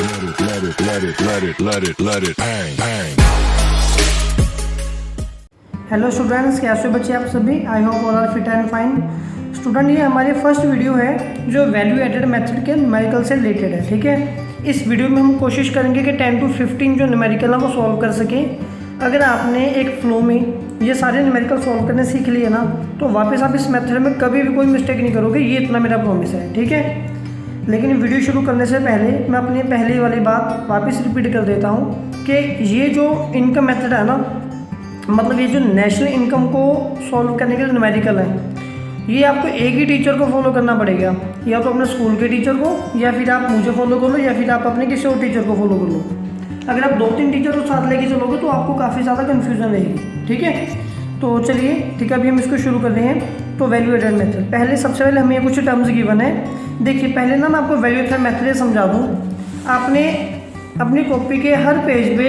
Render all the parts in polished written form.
let it bang, bang. Hello students, कैसे हो बच्चे आप सभी? I hope all are fit and fine. Student, ये हमारी फर्स्ट वीडियो है जो वैल्यू एडेड मेथड के न्यूमेरिकल से रिलेटेड है। ठीक है, इस वीडियो में हम कोशिश करेंगे कि 10 to 15 जो न्यूमेरिकल है वो सॉल्व कर सकें। अगर आपने एक फ्लो में ये सारे न्यूमेरिकल सॉल्व करने सीख लिए ना, तो वापस आप इस मेथड में कभी भी कोई मिस्टेक नहीं करोगे, ये इतना मेरा प्रॉमिस है। ठीक है, लेकिन वीडियो शुरू करने से पहले मैं अपनी पहले वाली बात वापस रिपीट कर देता हूँ कि ये जो इनकम मेथड है ना, मतलब ये जो नेशनल इनकम को सॉल्व करने के लिए न्यूमेरिकल है, ये आपको एक ही टीचर को फॉलो करना पड़ेगा, या तो अपने स्कूल के टीचर को, या फिर आप मुझे फॉलो कर लो, या फिर आप अपने किसी और टीचर को फॉलो कर लो। अगर आप 2-3 टीचर को साथ लेके चलोगे तो आपको काफ़ी ज़्यादा कन्फ्यूजन रहेगी। ठीक है, तो चलिए ठीक है, अभी हम इसको शुरू कर रहे हैं। तो वैल्यू एडेड मेथड, पहले सबसे पहले हमें कुछ टर्म्स गिवन है। देखिए, पहले ना मैं आपको वैल्यू एडेड मेथड समझा दूँ। आपने अपनी कॉपी के हर पेज पे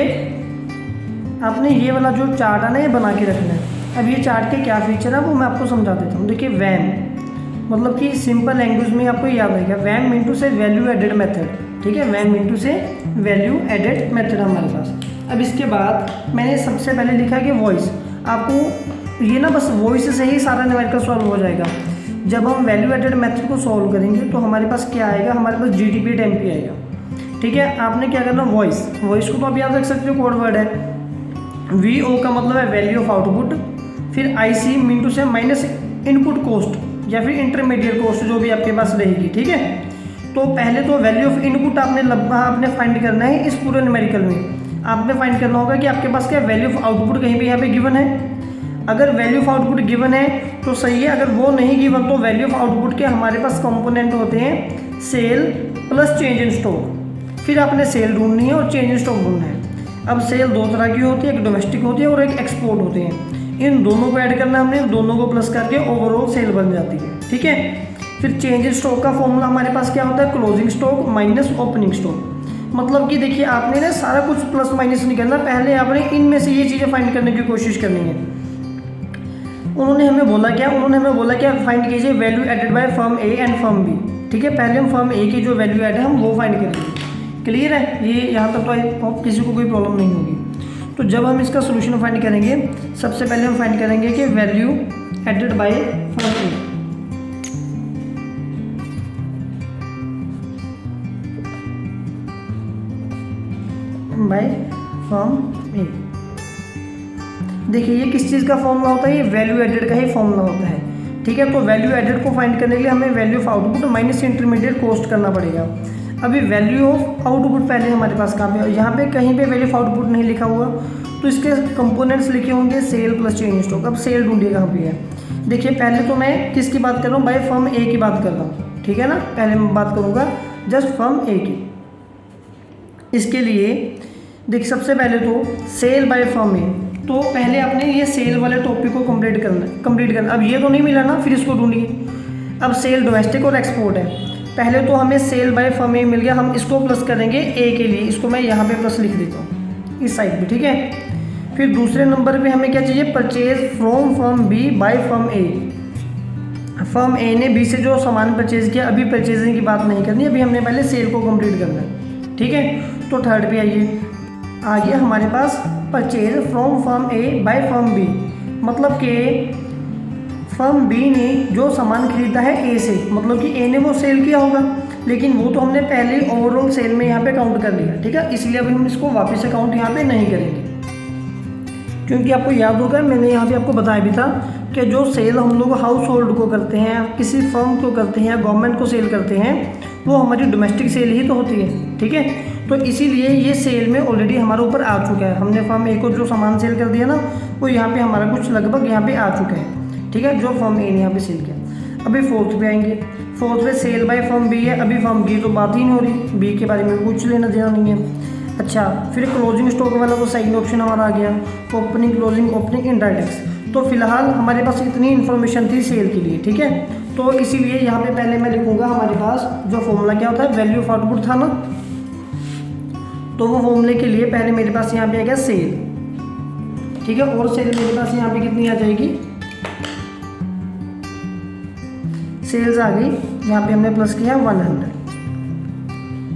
आपने ये वाला जो चार्ट है ना, ये बना के रखना है। अब ये चार्ट के क्या फीचर है वो मैं आपको समझा देता हूँ। देखिए, वैम मतलब कि सिंपल लैंग्वेज में आपको याद रहेगा, वैम मीन से वैल्यू एडेड मेथड। ठीक है, वैम मीन से वैल्यू एडेड मेथड हमारे पास। अब इसके बाद मैंने सबसे पहले लिखा कि वॉइस। आपको ये ना बस वॉइस से ही सारा न्यूमेरिकल सॉल्व हो जाएगा। जब हम वैल्यू एडेड मेथड को सॉल्व करेंगे तो हमारे पास क्या आएगा, हमारे पास GDP MP आएगा। ठीक है, आपने क्या करना, वॉइस को तो आप याद रख सकते हो, कोड वर्ड है। VO का मतलब है वैल्यू ऑफ आउटपुट, फिर IC मीन टू से माइनस इनपुट कॉस्ट या फिर इंटरमीडिएट कॉस्ट जो भी आपके पास रहेगी। ठीक है, तो पहले तो वैल्यू ऑफ इनपुट आपने फाइंड करना है। इस पूरे न्यूमेरिकल में आपने फाइंड करना होगा कि आपके पास क्या वैल्यू ऑफ आउटपुट कहीं भी यहाँ पे गिवन है। अगर वैल्यू ऑफ आउटपुट गिवन है तो सही है, अगर वो नहीं गिवन तो वैल्यू ऑफ आउटपुट के हमारे पास कंपोनेंट होते हैं sale plus change in stock. फिर आपने सेल ढूंढनी है और चेंज इन स्टॉक ढूंढना है। अब सेल दो तरह की होती है, एक डोमेस्टिक होती है और एक एक्सपोर्ट होती है। इन दोनों को ऐड करना है हमने, दोनों को प्लस करके ओवरऑल सेल बन जाती है। ठीक है, फिर चेंज इन स्टॉक का फॉर्मूला हमारे पास क्या होता है, closing stock minus opening stock. मतलब कि देखिए, आपने ना सारा कुछ प्लस माइनस नहीं करना, पहले आपने इनमें से ये चीज़ें फाइंड करने की कोशिश करनी है। उन्होंने हमें बोला क्या फाइंड कीजिए value added by firm A and firm B। ठीक है, पहले हम फर्म A की जो वैल्यू एड है हम वो फाइंड करेंगे। क्लियर है, ये यहाँ तक तो किसी को कोई प्रॉब्लम नहीं होगी। तो जब हम इसका सोल्यूशन फाइंड करेंगे, सबसे पहले हम फाइंड करेंगे कि value added by firm A। By firm A। देखिए, ये किस चीज़ का फॉर्मूला होता है, ये वैल्यू एडेड का ही फॉर्मूला होता है। ठीक है, तो वैल्यू एडेड को फाइंड करने के लिए हमें value of output minus intermediate cost करना पड़ेगा। अभी वैल्यू ऑफ आउटपुट पहले हमारे पास कहाँ पे, यहाँ पे कहीं पे वैल्यू ऑफ आउटपुट नहीं लिखा हुआ, तो इसके कंपोनेंट्स लिखे होंगे सेल प्लस चेंज स्टॉक। अब सेल ढूंढिए कहाँ पे है। देखिए, पहले तो मैं किसकी बात कर रहा हूँ, बाय फर्म A की बात कर रहा हूँ। ठीक है ना, पहले मैं बात करूँगा जस्ट फर्म A की। इसके लिए देखिए, सबसे पहले तो सेल बाय फर्म A, तो पहले आपने ये सेल वाले टॉपिक को कंप्लीट करना। अब ये तो नहीं मिला ना, फिर इसको ढूंढिए। अब सेल डोमेस्टिक और एक्सपोर्ट है। पहले तो हमें सेल बाय फर्म A मिल गया, हम इसको प्लस करेंगे A के लिए, इसको मैं यहाँ पे प्लस लिख देता हूँ इस साइड पे। ठीक है, फिर दूसरे नंबर पे हमें क्या चाहिए, purchase from firm B bye firm A। Firm A ने B से जो सामान परचेज किया, अभी परचेजिंग की बात नहीं करनी, अभी हमने पहले सेल को कंप्लीट करना है। ठीक है, तो थर्ड पे आइए, आ गया हमारे पास purchase from firm A by firm B। मतलब कि फर्म B ने जो सामान खरीदा है A से, मतलब कि A ने वो सेल किया होगा, लेकिन वो तो हमने पहले ओवरऑल सेल में यहाँ पे काउंट कर लिया। ठीक है, इसलिए अभी हम इसको वापस से काउंट यहाँ पे नहीं करेंगे, क्योंकि आपको याद होगा मैंने यहाँ पे आपको बताया भी था कि जो सेल हम लोग हाउस होल्ड को करते हैं, किसी फर्म को करते हैं या गवर्नमेंट को सेल करते हैं, वो हमारी डोमेस्टिक सेल ही तो होती है। ठीक है, तो इसीलिए ये सेल में ऑलरेडी हमारे ऊपर आ चुका है। हमने फर्म A को जो सामान सेल कर दिया ना, वो यहाँ पे हमारा कुछ लगभग यहाँ पे आ चुका है। ठीक है, जो फर्म A ने यहाँ पे सेल किया। अभी फोर्थ पे आएंगे, फोर्थ पे सेल बाय फर्म B है। अभी फर्म B तो बात ही नहीं हो रही, B के बारे में कुछ लेना देना नहीं है। अच्छा, फिर क्लोजिंग स्टॉक वाला तो सेकंड ऑप्शन हमारा आ गया, ओपनिंग क्लोजिंग ओपनिंग इनडायरेक्ट। तो फिलहाल हमारे पास इतनी इन्फॉर्मेशन थी सेल के लिए। ठीक है, तो इसीलिए यहाँ पे पहले मैं लिखूँगा हमारे पास जो फॉर्मूला क्या होता है, वैल्यू ऑफ आउटपुट था ना, तो वो फॉर्मूले के लिए पहले मेरे पास यहाँ पे आ गया सेल। ठीक है, और सेल मेरे पास यहाँ पे कितनी आ जाएगी, सेल्स आ गई, यहाँ पे हमने प्लस किया 100।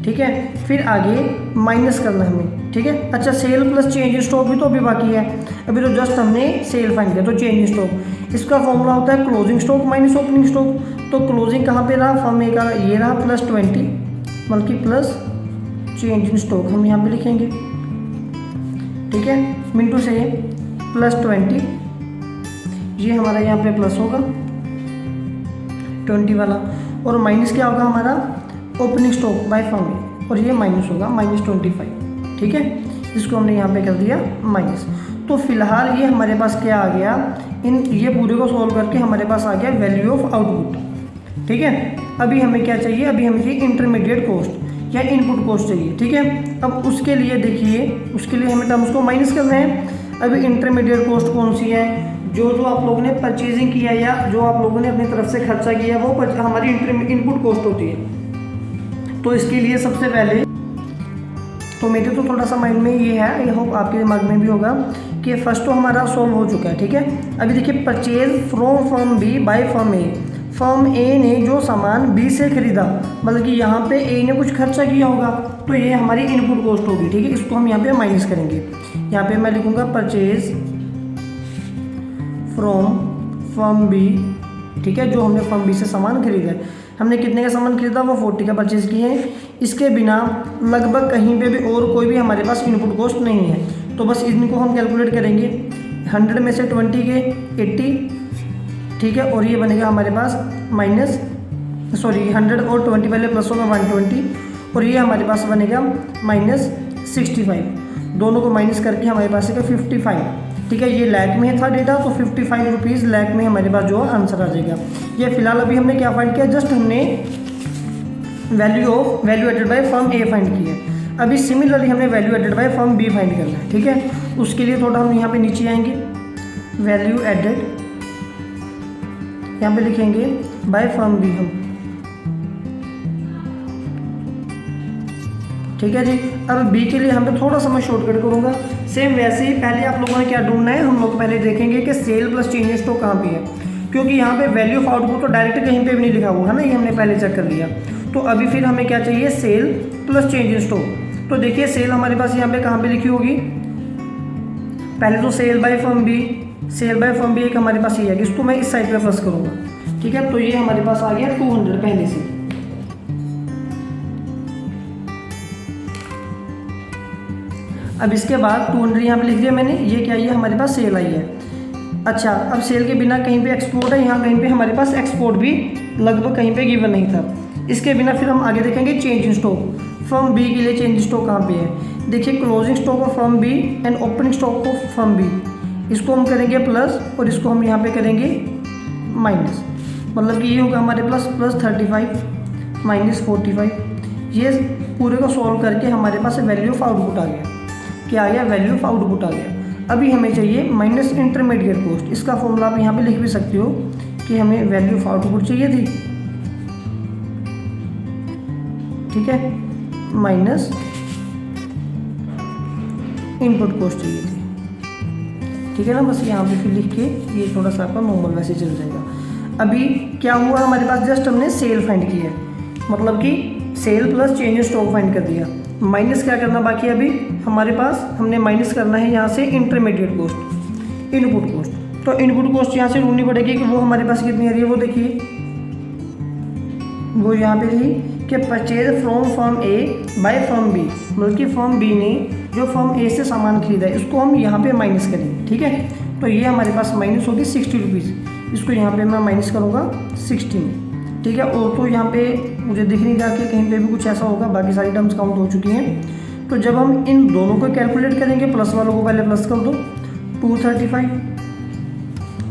ठीक है। फिर आगे माइनस करना है हमें, ठीक है। अच्छा, sale plus change in stock भी तो अभी बाकी है, अभी तो जस्ट हमने सेल फाइंड किया, तो चेंज इन स्टॉक इसका फॉर्मूला होता है closing stock minus opening stock. तो क्लोजिंग कहाँ पे रहा, फर्म ए का ये रहा +20, बल्कि प्लस चेंज इन स्टॉक हम यहाँ पे लिखेंगे, ठीक है। मिनटू से +20, ये हमारा यहाँ पे प्लस होगा 20 वाला, और माइनस क्या होगा हमारा ओपनिंग स्टॉक बाय फर्म ए, और ये माइनस होगा -25, ठीक है। इसको हमने यहाँ पे कर दिया माइनस। तो फिलहाल ये हमारे पास क्या आ गया, ये पूरे को सॉल्व करके हमारे पास आ गया वैल्यू ऑफ आउटपुट, ठीक है। अभी हमें क्या चाहिए, अभी हमें चाहिए इंटरमीडिएट कॉस्ट या इनपुट कॉस्ट चाहिए, ठीक है। अब उसके लिए देखिए, उसके लिए हमें टर्म्स को माइनस करना है। अभी इंटरमीडिएट कॉस्ट कौन सी है, जो आप लोगों ने परचेजिंग किया या जो आप लोगों ने अपनी तरफ से खर्चा किया वो हमारी इनपुट कॉस्ट होती है। तो इसके लिए सबसे पहले तो मेरे तो थोड़ा सा माइंड में ये है, आई होप आपके दिमाग में भी होगा कि फर्स्ट तो हमारा सॉल्व हो चुका है, ठीक है। अभी देखिए, purchase from firm B by firm A, firm A ने जो सामान बी से खरीदा, मतलब कि यहाँ पे ए ने कुछ खर्चा किया होगा, तो ये हमारी इनपुट कॉस्ट होगी, ठीक है। इसको हम यहाँ पे माइनस करेंगे। यहाँ पे मैं लिखूँगा परचेज फ्रॉम फर्म बी, ठीक है, जो हमने फर्म बी से सामान खरीदा है। हमने कितने का सामान खरीदा, वो 40 का परचेज़ किए हैं। इसके बिना लगभग कहीं पे भी और कोई भी हमारे पास इनपुट कॉस्ट नहीं है, तो बस इनको हम कैलकुलेट करेंगे। 100 में से 20 के 80, ठीक है, और ये बनेगा हमारे पास 100 और 20 पहले प्लस होगा 120, और ये हमारे पास बनेगा -65। दोनों को माइनस करके हमारे पास है 55, ठीक है। ये लैख में था डेटा, तो 55 रुपीज़ लैख में हमारे पास जो आंसर आ जाएगा। ये फिलहाल अभी हमने क्या फाइंड किया, जस्ट हमने value added by firm A find की है। अभी सिमिलरली हमने value added by firm B find करना है, ठीक है। उसके लिए थोड़ा हम यहाँ पे नीचे आएंगे, वैल्यू एडेड यहाँ पे लिखेंगे बाय फर्म बी हम, ठीक है जी। अब बी के लिए यहाँ पे थोड़ा सा मैं शॉर्टकट करूँगा। सेम वैसे ही पहले आप लोगों ने क्या ढूंढना है, हम लोग पहले देखेंगे कि sale plus change in stock कहाँ पे है, क्योंकि यहाँ पे वैल्यू ऑफ आउटपुट तो डायरेक्ट कहीं पे भी नहीं लिखा हुआ है ना, ये हमने पहले चेक कर लिया। तो अभी फिर हमें क्या चाहिए, sale plus change in stock. तो देखिए सेल हमारे पास यहाँ पे कहाँ पे लिखी होगी, पहले तो सेल बाय फर्म बी एक हमारे पास ये है, इसको मैं इस साइड पे प्लस करूँगा, ठीक है। तो ये हमारे पास आ गया 200 पहले से। अब इसके बाद 200 यहाँ पे लिख दिया मैंने, ये क्या, ये हमारे पास सेल आई है। अच्छा, अब सेल के बिना कहीं पे एक्सपोर्ट है, यहाँ कहीं पे हमारे पास एक्सपोर्ट भी लगभग कहीं पे गिवन नहीं था। इसके बिना फिर हम आगे देखेंगे change in stock. Firm B के लिए चेंज इन स्टॉक कहाँ पे है, देखिए closing stock of firm B and opening stock of firm B, इसको हम करेंगे प्लस और इसको हम यहाँ पे करेंगे माइनस, मतलब कि ये होगा हमारे प्लस +35 -45। ये पूरे को सॉल्व करके हमारे पास वैल्यू ऑफ आउटपुट आ गया। क्या आ गया, वैल्यू ऑफ आउटपुट आ गया। अभी हमें चाहिए माइनस इंटरमीडिएट कॉस्ट। इसका फॉर्मूला आप यहाँ पे लिख भी सकते हो कि हमें वैल्यू ऑफ आउटपुट चाहिए थी, ठीक है, माइनस इनपुट कॉस्ट चाहिए थी, ठीक है ना। बस यहाँ पे फिर लिख के ये थोड़ा सा आपका नॉर्मल वैसे चल जाएगा। अभी क्या हुआ हमारे पास, जस्ट हमने सेल फाइंड किया, मतलब कि sale plus change in stock find कर दिया। माइनस क्या करना बाकी है अभी हमारे पास, हमने माइनस करना है यहाँ से इंटरमीडिएट कॉस्ट, इनपुट कॉस्ट। तो इनपुट कॉस्ट यहाँ से ढूंढनी पड़ेगी कि वो हमारे पास कितनी आ रही है, वो देखिए वो यहाँ पे रही कि purchase from firm A by firm B, बल्कि फर्म बी ने जो फर्म ए से सामान खरीदा है इसको हम यहाँ पे माइनस करेंगे, ठीक है। तो ये हमारे पास माइनस होगी 60 रुपीज़, इसको यहाँ पे मैं माइनस करूँगा 60 में, ठीक है। और तो यहाँ पे मुझे दिख नहीं रहा कि कहीं पे भी कुछ ऐसा होगा, बाकी सारी टर्म्स काउंट हो चुकी हैं। तो जब हम इन दोनों को कैलकुलेट करेंगे, प्लस वालों को पहले प्लस कर दो, 235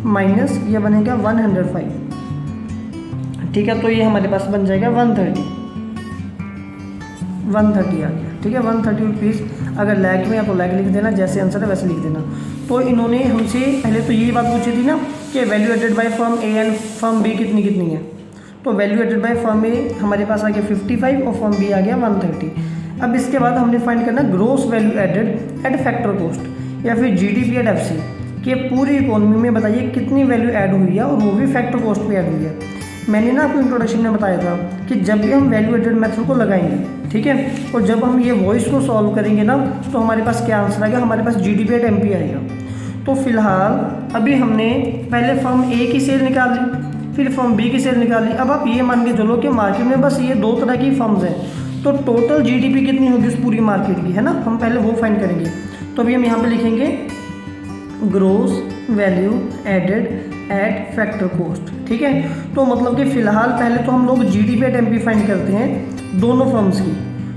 माइनस ये बनेगा 105, ठीक है। तो ये हमारे पास बन जाएगा 130 आ गया, ठीक है। 130 रुपीज़ अगर लैख में है तो लैख लिख देना, जैसे आंसर है वैसे लिख देना। तो इन्होंने हमसे पहले तो यही बात पूछी थी ना कि value added by firm A and firm B कितनी कितनी है। तो value added by firm A हमारे पास आ गया 55 और फर्म बी आ गया 130। अब इसके बाद हमने फाइंड करना gross value added at factor cost या फिर जीडीपी एट एफसी कि पूरी इकोनॉमी में बताइए कितनी वैल्यू ऐड हुई है और वो भी फैक्टर कॉस्ट पे ऐड हुई है। मैंने ना आपको इंट्रोडक्शन में बताया था कि जब भी हम वैल्यू एडेड मेथड को लगाएंगे, ठीक है, और जब हम ये वॉइस को सॉल्व करेंगे ना, तो हमारे पास क्या आंसर आएगा, हमारे पास GDP एट MP आएगा। तो फिलहाल अभी हमने पहले फर्म A की सेल निकाल ली, फिर फर्म B की सेल निकाल ली। अब आप ये मान के चलो कि मार्केट में बस ये 2 तरह की फर्म्स हैं, तो टोटल GDP कितनी होगी उस पूरी मार्केट की, है ना, हम पहले वो फाइंड करेंगे। तो अभी हम यहाँ पे लिखेंगे gross value added at factor cost, ठीक है। तो मतलब कि फ़िलहाल पहले तो हम लोग GDP एट MP फाइंड करते हैं दोनों फर्म्स की।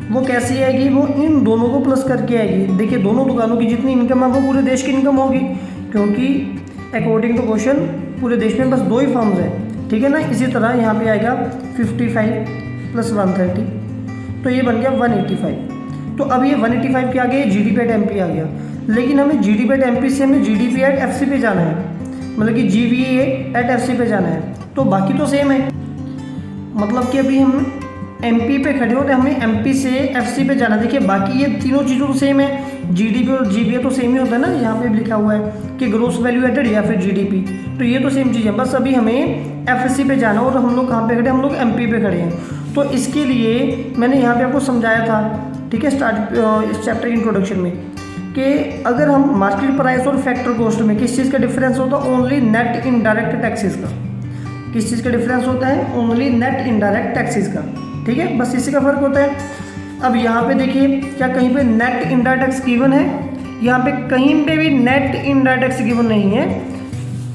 वो कैसे आएगी, वो इन दोनों को प्लस करके आएगी। देखिए दोनों दुकानों की जितनी इनकम है वो पूरे देश की इनकम होगी, क्योंकि अकॉर्डिंग टू क्वेश्चन पूरे देश में बस 2 ही फर्म्स हैं, ठीक है ना। इसी तरह यहाँ पे आएगा 55 + 130, तो ये बन गया 185। तो अब ये 185 क्या आ गया, GDP एट MP आ गया। लेकिन हमें GDP एट MP से हमें GDP एट FC पे जाना है, मतलब कि GVA एट FC पे जाना है। तो बाकी तो सेम है, मतलब कि अभी हम MP पे खड़े होते हैं, हमें MP से FC पे जाना है। देखिए बाकी ये तीनों चीज़ों तो सेम है, GDP और GVA तो सेम ही होता है ना, यहाँ पे भी लिखा हुआ है कि ग्रोस वैल्यू एडेड या फिर GDP, तो ये तो सेम चीज़ है। बस अभी हमें FC पे जाना और हम लोग कहाँ पे खड़े हैं, हम लोग MP पे खड़े हैं। तो इसके लिए मैंने यहाँ पे आपको समझाया था, ठीक है, इस चैप्टर की इंट्रोडक्शन में, कि अगर हम मार्केट प्राइस और फैक्टर कॉस्ट में किस चीज़ का डिफरेंस होता है, ओनली नेट इनडायरेक्ट टैक्सेस का। किस चीज़ का डिफरेंस होता है, ओनली नेट इनडायरेक्ट टैक्सेस का, ठीक है, बस इसी का फर्क होता है। अब यहाँ पे देखिए क्या कहीं पे नेट इनडायरेक्ट टैक्स गिवन है, यहाँ पे कहीं पे भी नेट इनडायरेक्ट टैक्स गिवन नहीं है।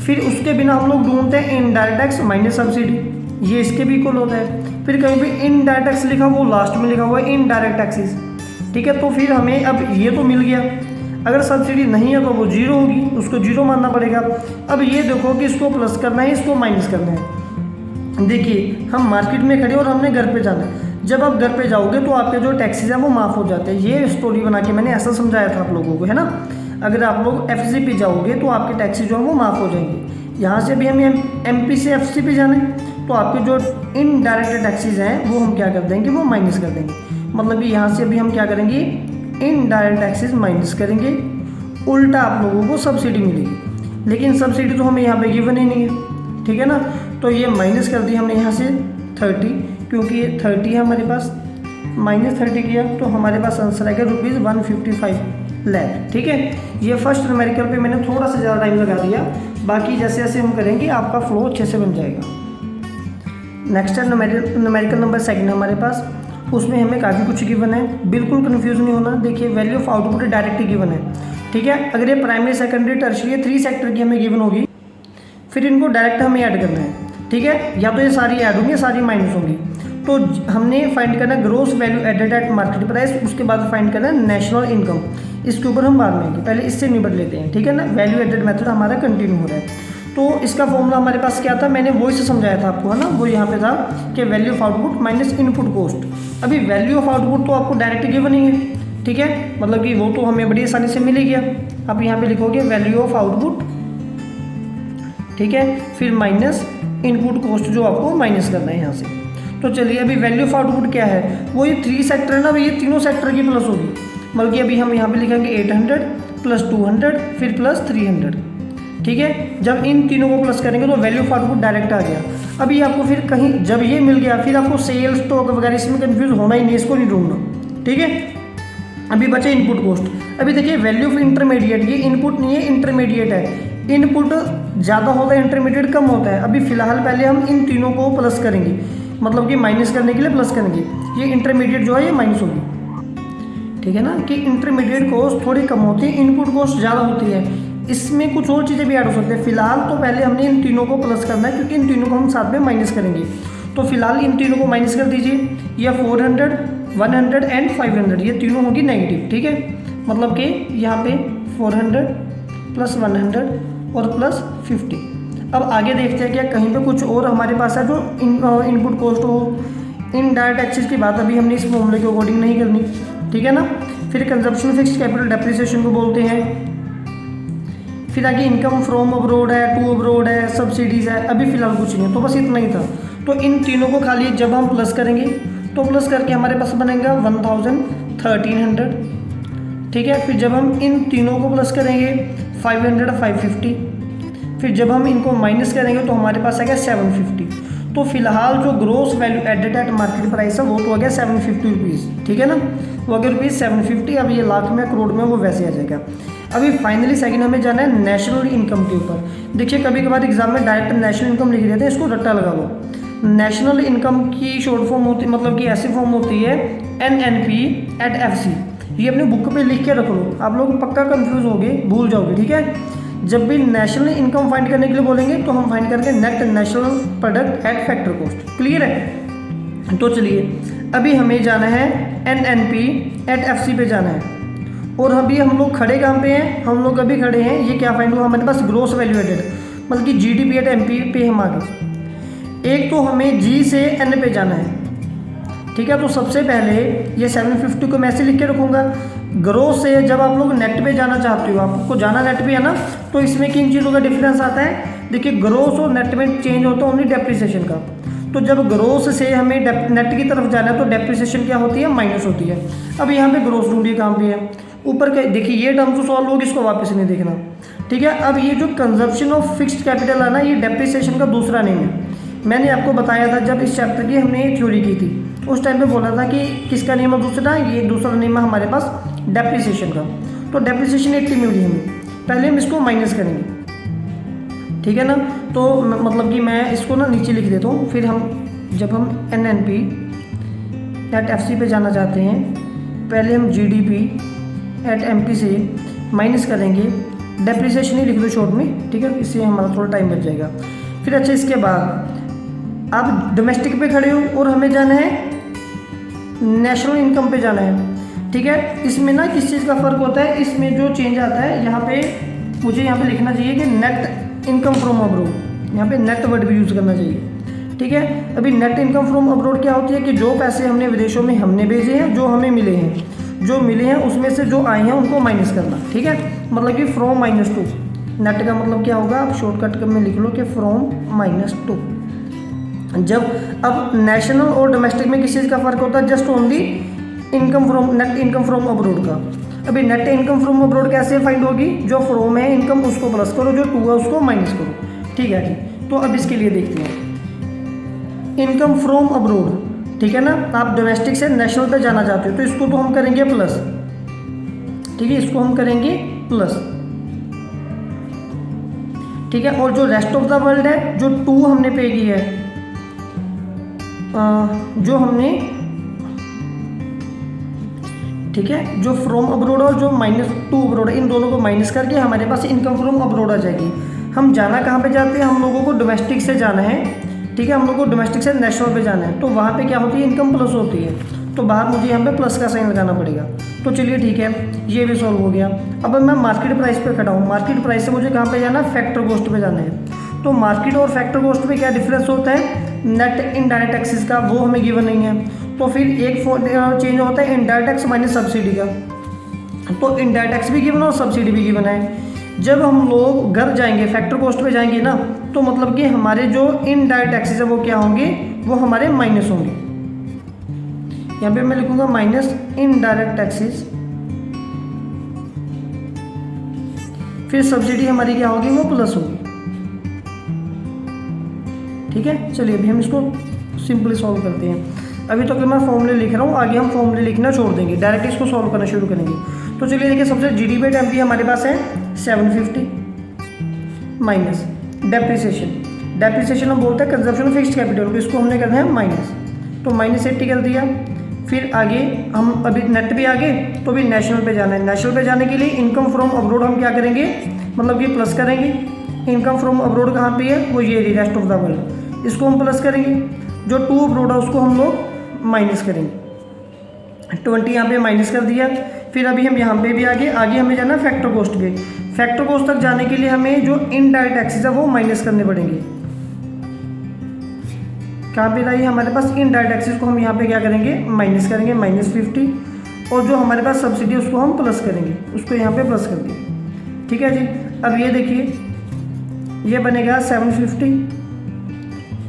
फिर उसके बिना हम लोग ढूंढते हैं इनडायरेक्ट टैक्स माइनस सब्सिडी, ये इसके भी इक्वल होता है। फिर कहीं पे इनडायरेक्ट टैक्स लिखा वो लास्ट में लिखा हुआ है इनडायरेक्ट टैक्सेस, ठीक है। तो फिर हमें अब ये तो मिल गया, अगर सब्सिडी नहीं है तो वो 0 होगी, उसको 0 मानना पड़ेगा। अब ये देखो कि इसको प्लस करना है, इसको माइनस करना है। देखिए हम मार्केट में खड़े और हमने घर पे जाना है। जब आप घर पे जाओगे तो आपके जो टैक्सेस हैं वो माफ़ हो जाते हैं। ये स्टोरी बना के मैंने ऐसा समझाया था आप लोगों को, है ना। अगर आप लोग FC पे जाओगे तो आपके टैक्सेस जो हैं वो माफ़ हो जाएंगे। यहाँ से भी हमें MP से FC पे जाना है, तो आपके जो इनडायरेक्ट टैक्सेस हैं वो हम क्या कर देंगे, वो माइनस कर देंगे। मतलब कि यहाँ से भी हम क्या करेंगे, इनडायरेक्ट टैक्सेस माइनस करेंगे, उल्टा आप लोगों को सब्सिडी मिलेगी। लेकिन सब्सिडी तो हमें यहाँ पे गिवन ही नहीं है, ठीक है ना। तो ये माइनस कर दी हमने यहाँ से 30, क्योंकि ये 30 है हमारे पास, -30 किया तो हमारे पास आंसर आएगा ₹155 लाख, ठीक है। ये फर्स्ट न्यूमेरिकल पे मैंने थोड़ा सा ज़्यादा टाइम लगा दिया, बाकी जैसे जैसे हम करेंगे आपका फ्लो अच्छे से बन जाएगा। नेक्स्ट है न्यूमेरिकल नंबर 2 हमारे पास, उसमें हमें काफ़ी कुछ गिवन है, बिल्कुल कन्फ्यूज नहीं होना। देखिए value of output directly given है, ठीक है। अगर ये प्राइमरी सेकेंडरी टर्शियरी 3 सेक्टर की हमें गिवन होगी, फिर इनको डायरेक्ट हमें ऐड करना है, ठीक है। या तो ये सारी ऐड होंगी, सारी माइनस होंगी। तो हमने फाइंड करना है gross value added at market price, उसके बाद फाइंड करना है नेशनल इनकम। इसके ऊपर हम बाद में आएंगे, पहले इससे निपट लेते हैं, ठीक है ना। वैल्यू एडेड मेथड हमारा कंटिन्यू हो रहा है। तो इसका फॉर्मूला हमारे पास क्या था, मैंने वो इसे समझाया था आपको, है ना। वो यहाँ पे था कि value of output minus input cost. अभी वैल्यू ऑफ आउटपुट तो आपको डायरेक्ट गिवन ही है, ठीक है, मतलब कि वो तो हमें बड़ी आसानी से मिल ही गया। आप यहाँ पे लिखोगे वैल्यू ऑफ आउटपुट, ठीक है, फिर माइनस इनपुट कॉस्ट जो आपको माइनस करना है यहाँ से। तो चलिए अभी वैल्यू ऑफ आउटपुट क्या है, वो ये 3 सेक्टर है ना, ये तीनों सेक्टर की प्लस होगी। बल्कि अभी हम यहाँ पे लिखेंगे 800 + 200 फिर प्लस 300, ठीक है। जब इन तीनों को प्लस करेंगे तो वैल्यू ऑफ आउटपुट डायरेक्ट आ गया। अभी आपको फिर कहीं जब ये मिल गया, फिर आपको सेल स्टॉक वगैरह इसमें कंफ्यूज होना ही नहीं, इसको नहीं ढूंढना, ठीक है। अभी बचे इनपुट कॉस्ट। अभी देखिए वैल्यू ऑफ इंटरमीडिएट, ये इनपुट नहीं है, इंटरमीडिएट है। इनपुट ज़्यादा होता है, इंटरमीडिएट कम होता है। अभी फिलहाल पहले हम इन तीनों को प्लस करेंगे, मतलब कि माइनस करने के लिए प्लस करेंगे। ये इंटरमीडिएट जो है ये माइनस होगी, ठीक है ना, कि इंटरमीडिएट कॉस्ट थोड़ी कम होती है, इनपुट कॉस्ट ज़्यादा होती है। इसमें कुछ और चीज़ें भी ऐड हो सकती है। फिलहाल तो पहले हमने इन तीनों को प्लस करना है, क्योंकि इन तीनों को हम साथ में माइनस करेंगे। तो फिलहाल इन तीनों को माइनस कर दीजिए। यह 400, 100 एंड 500 ये तीनों होगी नेगेटिव, ठीक है। मतलब कि यहाँ पे 400 + 100 और प्लस 50। अब आगे देखते हैं क्या कहीं पे कुछ और हमारे पास है जो इनपुट कॉस्ट हो। इनडायरेक्ट टैक्सेस की बात अभी हमने इस फॉर्मूले के अकॉर्डिंग नहीं करनी, ठीक है ना। फिर कंजप्शन फिक्स्ड कैपिटल डेप्रिसिएशन को बोलते हैं। फिर आगे इनकम फ्रॉम अब्रोड है, टू अब्रोड है, सब्सिडीज़ है। अभी फिलहाल कुछ नहीं है, तो बस इतना ही था। तो इन तीनों को खाली जब हम प्लस करेंगे तो प्लस करके हमारे पास बनेगा 1300, ठीक है। फिर जब हम इन तीनों को प्लस करेंगे 500, 550। फिर जब हम इनको माइनस करेंगे तो हमारे पास आएगा 750। तो फिलहाल जो gross value added at market price है वो तो हो गया 750 रुपीज़, ठीक है ना, वो अगर रुपीज़ 750, अब ये लाख में करोड़ में वो वैसे आ जाएगा। अभी फाइनली सेकंड हमें जाना है नेशनल इनकम के ऊपर। देखिए कभी कभार एग्जाम में डायरेक्ट नेशनल इनकम लिख देते हैं, इसको रट्टा लगा लो। नेशनल इनकम की शॉर्ट फॉर्म होती, मतलब कि ऐसी फॉर्म होती है NNP एट FC। ये अपने बुक पे लिख के रख लो, आप लोग पक्का कंफ्यूज होगे, भूल जाओगे, ठीक है। जब भी नेशनल इनकम फाइंड करने के लिए बोलेंगे तो हम फाइंड करेंगे net national product at factor cost. Clear है? तो चलिए अभी हमें जाना है NNP एट FC पे जाना है। और अभी हम लोग खड़े कहाँ पे हैं? हम लोग अभी खड़े हैं, ये क्या फाइंड हुआ हमारे पास, ग्रोस वैल्यू एडेड, मतलब कि GDP एट MP पे हम आ गए। एक तो हमें G से N पे जाना है, ठीक है। तो सबसे पहले ये 750 को मैं ऐसे लिख के रखूँगा। ग्रोस से जब आप लोग नेट पे जाना चाहते हो, आपको जाना नेट पे है ना, तो इसमें किन चीज़ों का डिफरेंस आता है? देखिए ग्रोस और नेट में चेंज होता है ओनली डेप्रिसिएशन का। तो जब ग्रोस से हमें नेट की तरफ जाना है तो डेप्रिसिएशन क्या होती है? माइनस होती है। अब यहाँ पे ग्रोस ढूंढिए कहाँ पे है, ऊपर के देखिए ये टर्म तो सॉल्व होगी, इसको वापस नहीं देखना, ठीक है। अब ये जो कंजप्शन ऑफ फिक्स्ड कैपिटल है ना, ये डेप्रिसिएशन का दूसरा नेम है। मैंने आपको बताया था जब इस चैप्टर की हमने थ्योरी की थी, उस टाइम पे बोला था कि किसका नेम है दूसरा, ये दूसरा नेम है हमारे पास डेप्रिसिएशन का। तो डेप्रिसिएशन 80 मिली हमें, पहले हम इसको माइनस करेंगे, ठीक है ना। तो मतलब कि मैं इसको ना नीचे लिख देता हूँ, फिर हम जब हम NNP एट FC पे जाना चाहते हैं, पहले हम GDP एट MP से माइनस करेंगे, डेप्रिसिएशन ही लिख दो शॉर्ट में, ठीक है, इससे हमारा थोड़ा टाइम बच जाएगा। फिर अच्छा इसके बाद आप डोमेस्टिक पे खड़े हो और हमें जाना है नेशनल इनकम पे जाना है, ठीक है। इसमें ना किस चीज़ का फ़र्क होता है, इसमें जो चेंज आता है यहाँ पे, मुझे यहाँ पे लिखना चाहिए कि नेट इनकम फ्रॉम अब्रोड, यहाँ पे नेट वर्ड भी यूज़ करना चाहिए, ठीक है। अभी नेट इनकम फ्रॉम अब्रोड क्या होती है कि जो पैसे हमने विदेशों में हमने भेजे हैं, जो हमें मिले हैं उसमें से जो आए हैं उनको माइनस करना, ठीक है। मतलब कि फ्रॉम माइनस टू, नेट का मतलब क्या होगा, आप शॉर्टकट में लिख लो कि फ्रॉम -2। जब अब नेशनल और डोमेस्टिक में किस चीज़ का फ़र्क होता है, just only income from, net income from abroad का। अभी नेट इनकम फ्रॉम अब्रोड कैसे फाइंड होगी, जो फ्रॉम है इनकम उसको प्लस करो, जो टू है उसको माइनस करो, ठीक है जी। तो अब इसके लिए देखते हैं इनकम फ्रॉम अब्रोड, ठीक है ना। आप डोमेस्टिक से नेशनल पे जाना चाहते हो तो इसको तो हम करेंगे प्लस, ठीक है, इसको हम करेंगे प्लस, ठीक है। और जो रेस्ट ऑफ द वर्ल्ड है, जो 2 हमने पे की है, जो हमने, ठीक है, जो फ्रॉम अब्रोड और जो -2 अब्रोड, इन दोनों को माइनस करके हमारे पास इनकम फ्रॉम अब्रोड आ जाएगी। हम जाना कहाँ पे चाहते हैं, हम लोगों को डोमेस्टिक से जाना है, ठीक है, हम लोग को डोमेस्टिक से नेशनल पे जाना है। तो वहाँ पे क्या होती है, इनकम प्लस होती है, तो बाहर मुझे यहाँ पे प्लस का साइन लगाना पड़ेगा। तो चलिए ठीक है, ये भी सॉल्व हो गया। अब मैं मार्केट प्राइस पे खड़ा हूँ, मार्केट प्राइस से मुझे कहाँ पे जाना है, फैक्टर कॉस्ट पे जाना है। तो मार्केट और फैक्टर कॉस्ट में क्या डिफरेंस होता है, नेट इनडायरेक्ट टैक्सेस का, वो हमें गिवन नहीं है। तो फिर एक चेंज होता है इनडायरेक्ट टैक्स माइनस सब्सिडी का। तो इनडायरेक्ट टैक्स भी गिवन और सब्सिडी भी गिवन है। जब हम लोग घर जाएंगे, फैक्टर कॉस्ट पे जाएंगे ना, तो मतलब कि हमारे जो इनडायरेक्ट टैक्सेस है वो क्या होंगे, वो हमारे माइनस होंगे। यहाँ पे मैं लिखूंगा माइनस इनडायरेक्ट टैक्सेस, फिर सब्सिडी हमारी क्या होगी, वो प्लस होगी, ठीक है। चलिए अभी हम इसको सिंपली सॉल्व करते हैं। अभी तो मैं फॉर्मूले लिख रहा हूँ, आगे हम फॉर्मूले लिखना छोड़ देंगे, डायरेक्ट इसको सॉल्व करना शुरू करेंगे। तो चलिए देखिए, सबसे GDP एट MP हमारे पास है 750 माइनस डेप्रिसिएशन हम बोलते हैं कंजप्शन ऑफ फिक्स्ड कैपिटल, तो इसको हमने करना है माइनस, तो -80 कर दिया। फिर आगे हम अभी नेट पे आ गए, तो अभी नेशनल पे जाना है। नेशनल पे जाने के लिए इनकम फ्रॉम अब्रोड हम क्या करेंगे, मतलब कि प्लस करेंगे। इनकम फ्रॉम अब्रोड कहाँ पे है, वो ये रेस्ट ऑफ द वर्ल्ड, इसको हम प्लस करेंगे। जो 2 अब्रोड है उसको हम लोग माइनस करेंगे, 20 यहाँ पे माइनस कर दिया। फिर अभी हम यहाँ पे भी आगे हमें जाना है फैक्टर कॉस्ट पे। फैक्टर कॉस्ट तक जाने के लिए हमें जो इनडायरेक्ट टैक्सेस है वो माइनस करने पड़ेंगे। कहाँ पे रही हमारे पास इनडायरेक्ट टैक्सेस को हम यहाँ पे क्या करेंगे, माइनस करेंगे, -50। और जो हमारे पास सब्सिडी उसको हम प्लस करेंगे, उसको यहाँ पे प्लस कर दिए, ठीक है जी। अब ये देखिए, ये बनेगा 750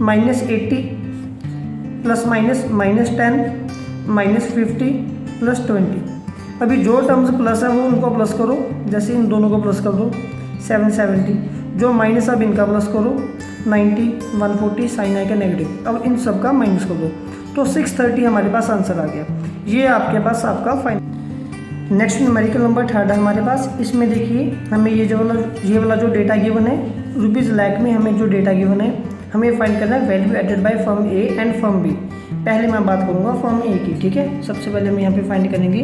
-80 प्लस माइनस -10 -50 + 20। अभी जो टर्म्स प्लस है वो उनको प्लस करो, जैसे इन दोनों को प्लस कर दो 770, जो माइनस अब इनका प्लस करो 90, 140, साइन आई का नेगेटिव। अब इन सब का माइनस कर दो तो 630 हमारे पास आंसर आ गया। ये आपके पास आपका फाइनल। नेक्स्ट न्यूमेरिकल नंबर 3 है हमारे पास। इसमें देखिए हमें ये वाला जो डेटा गिवन है रुपीज़ लाख में, हमें जो डेटा गिवन है हमें फाइंड करना है value added by firm A and firm B. पहले मैं बात करूँगा फर्म ए की, ठीक है। सबसे पहले हम यहाँ पे फाइंड करेंगे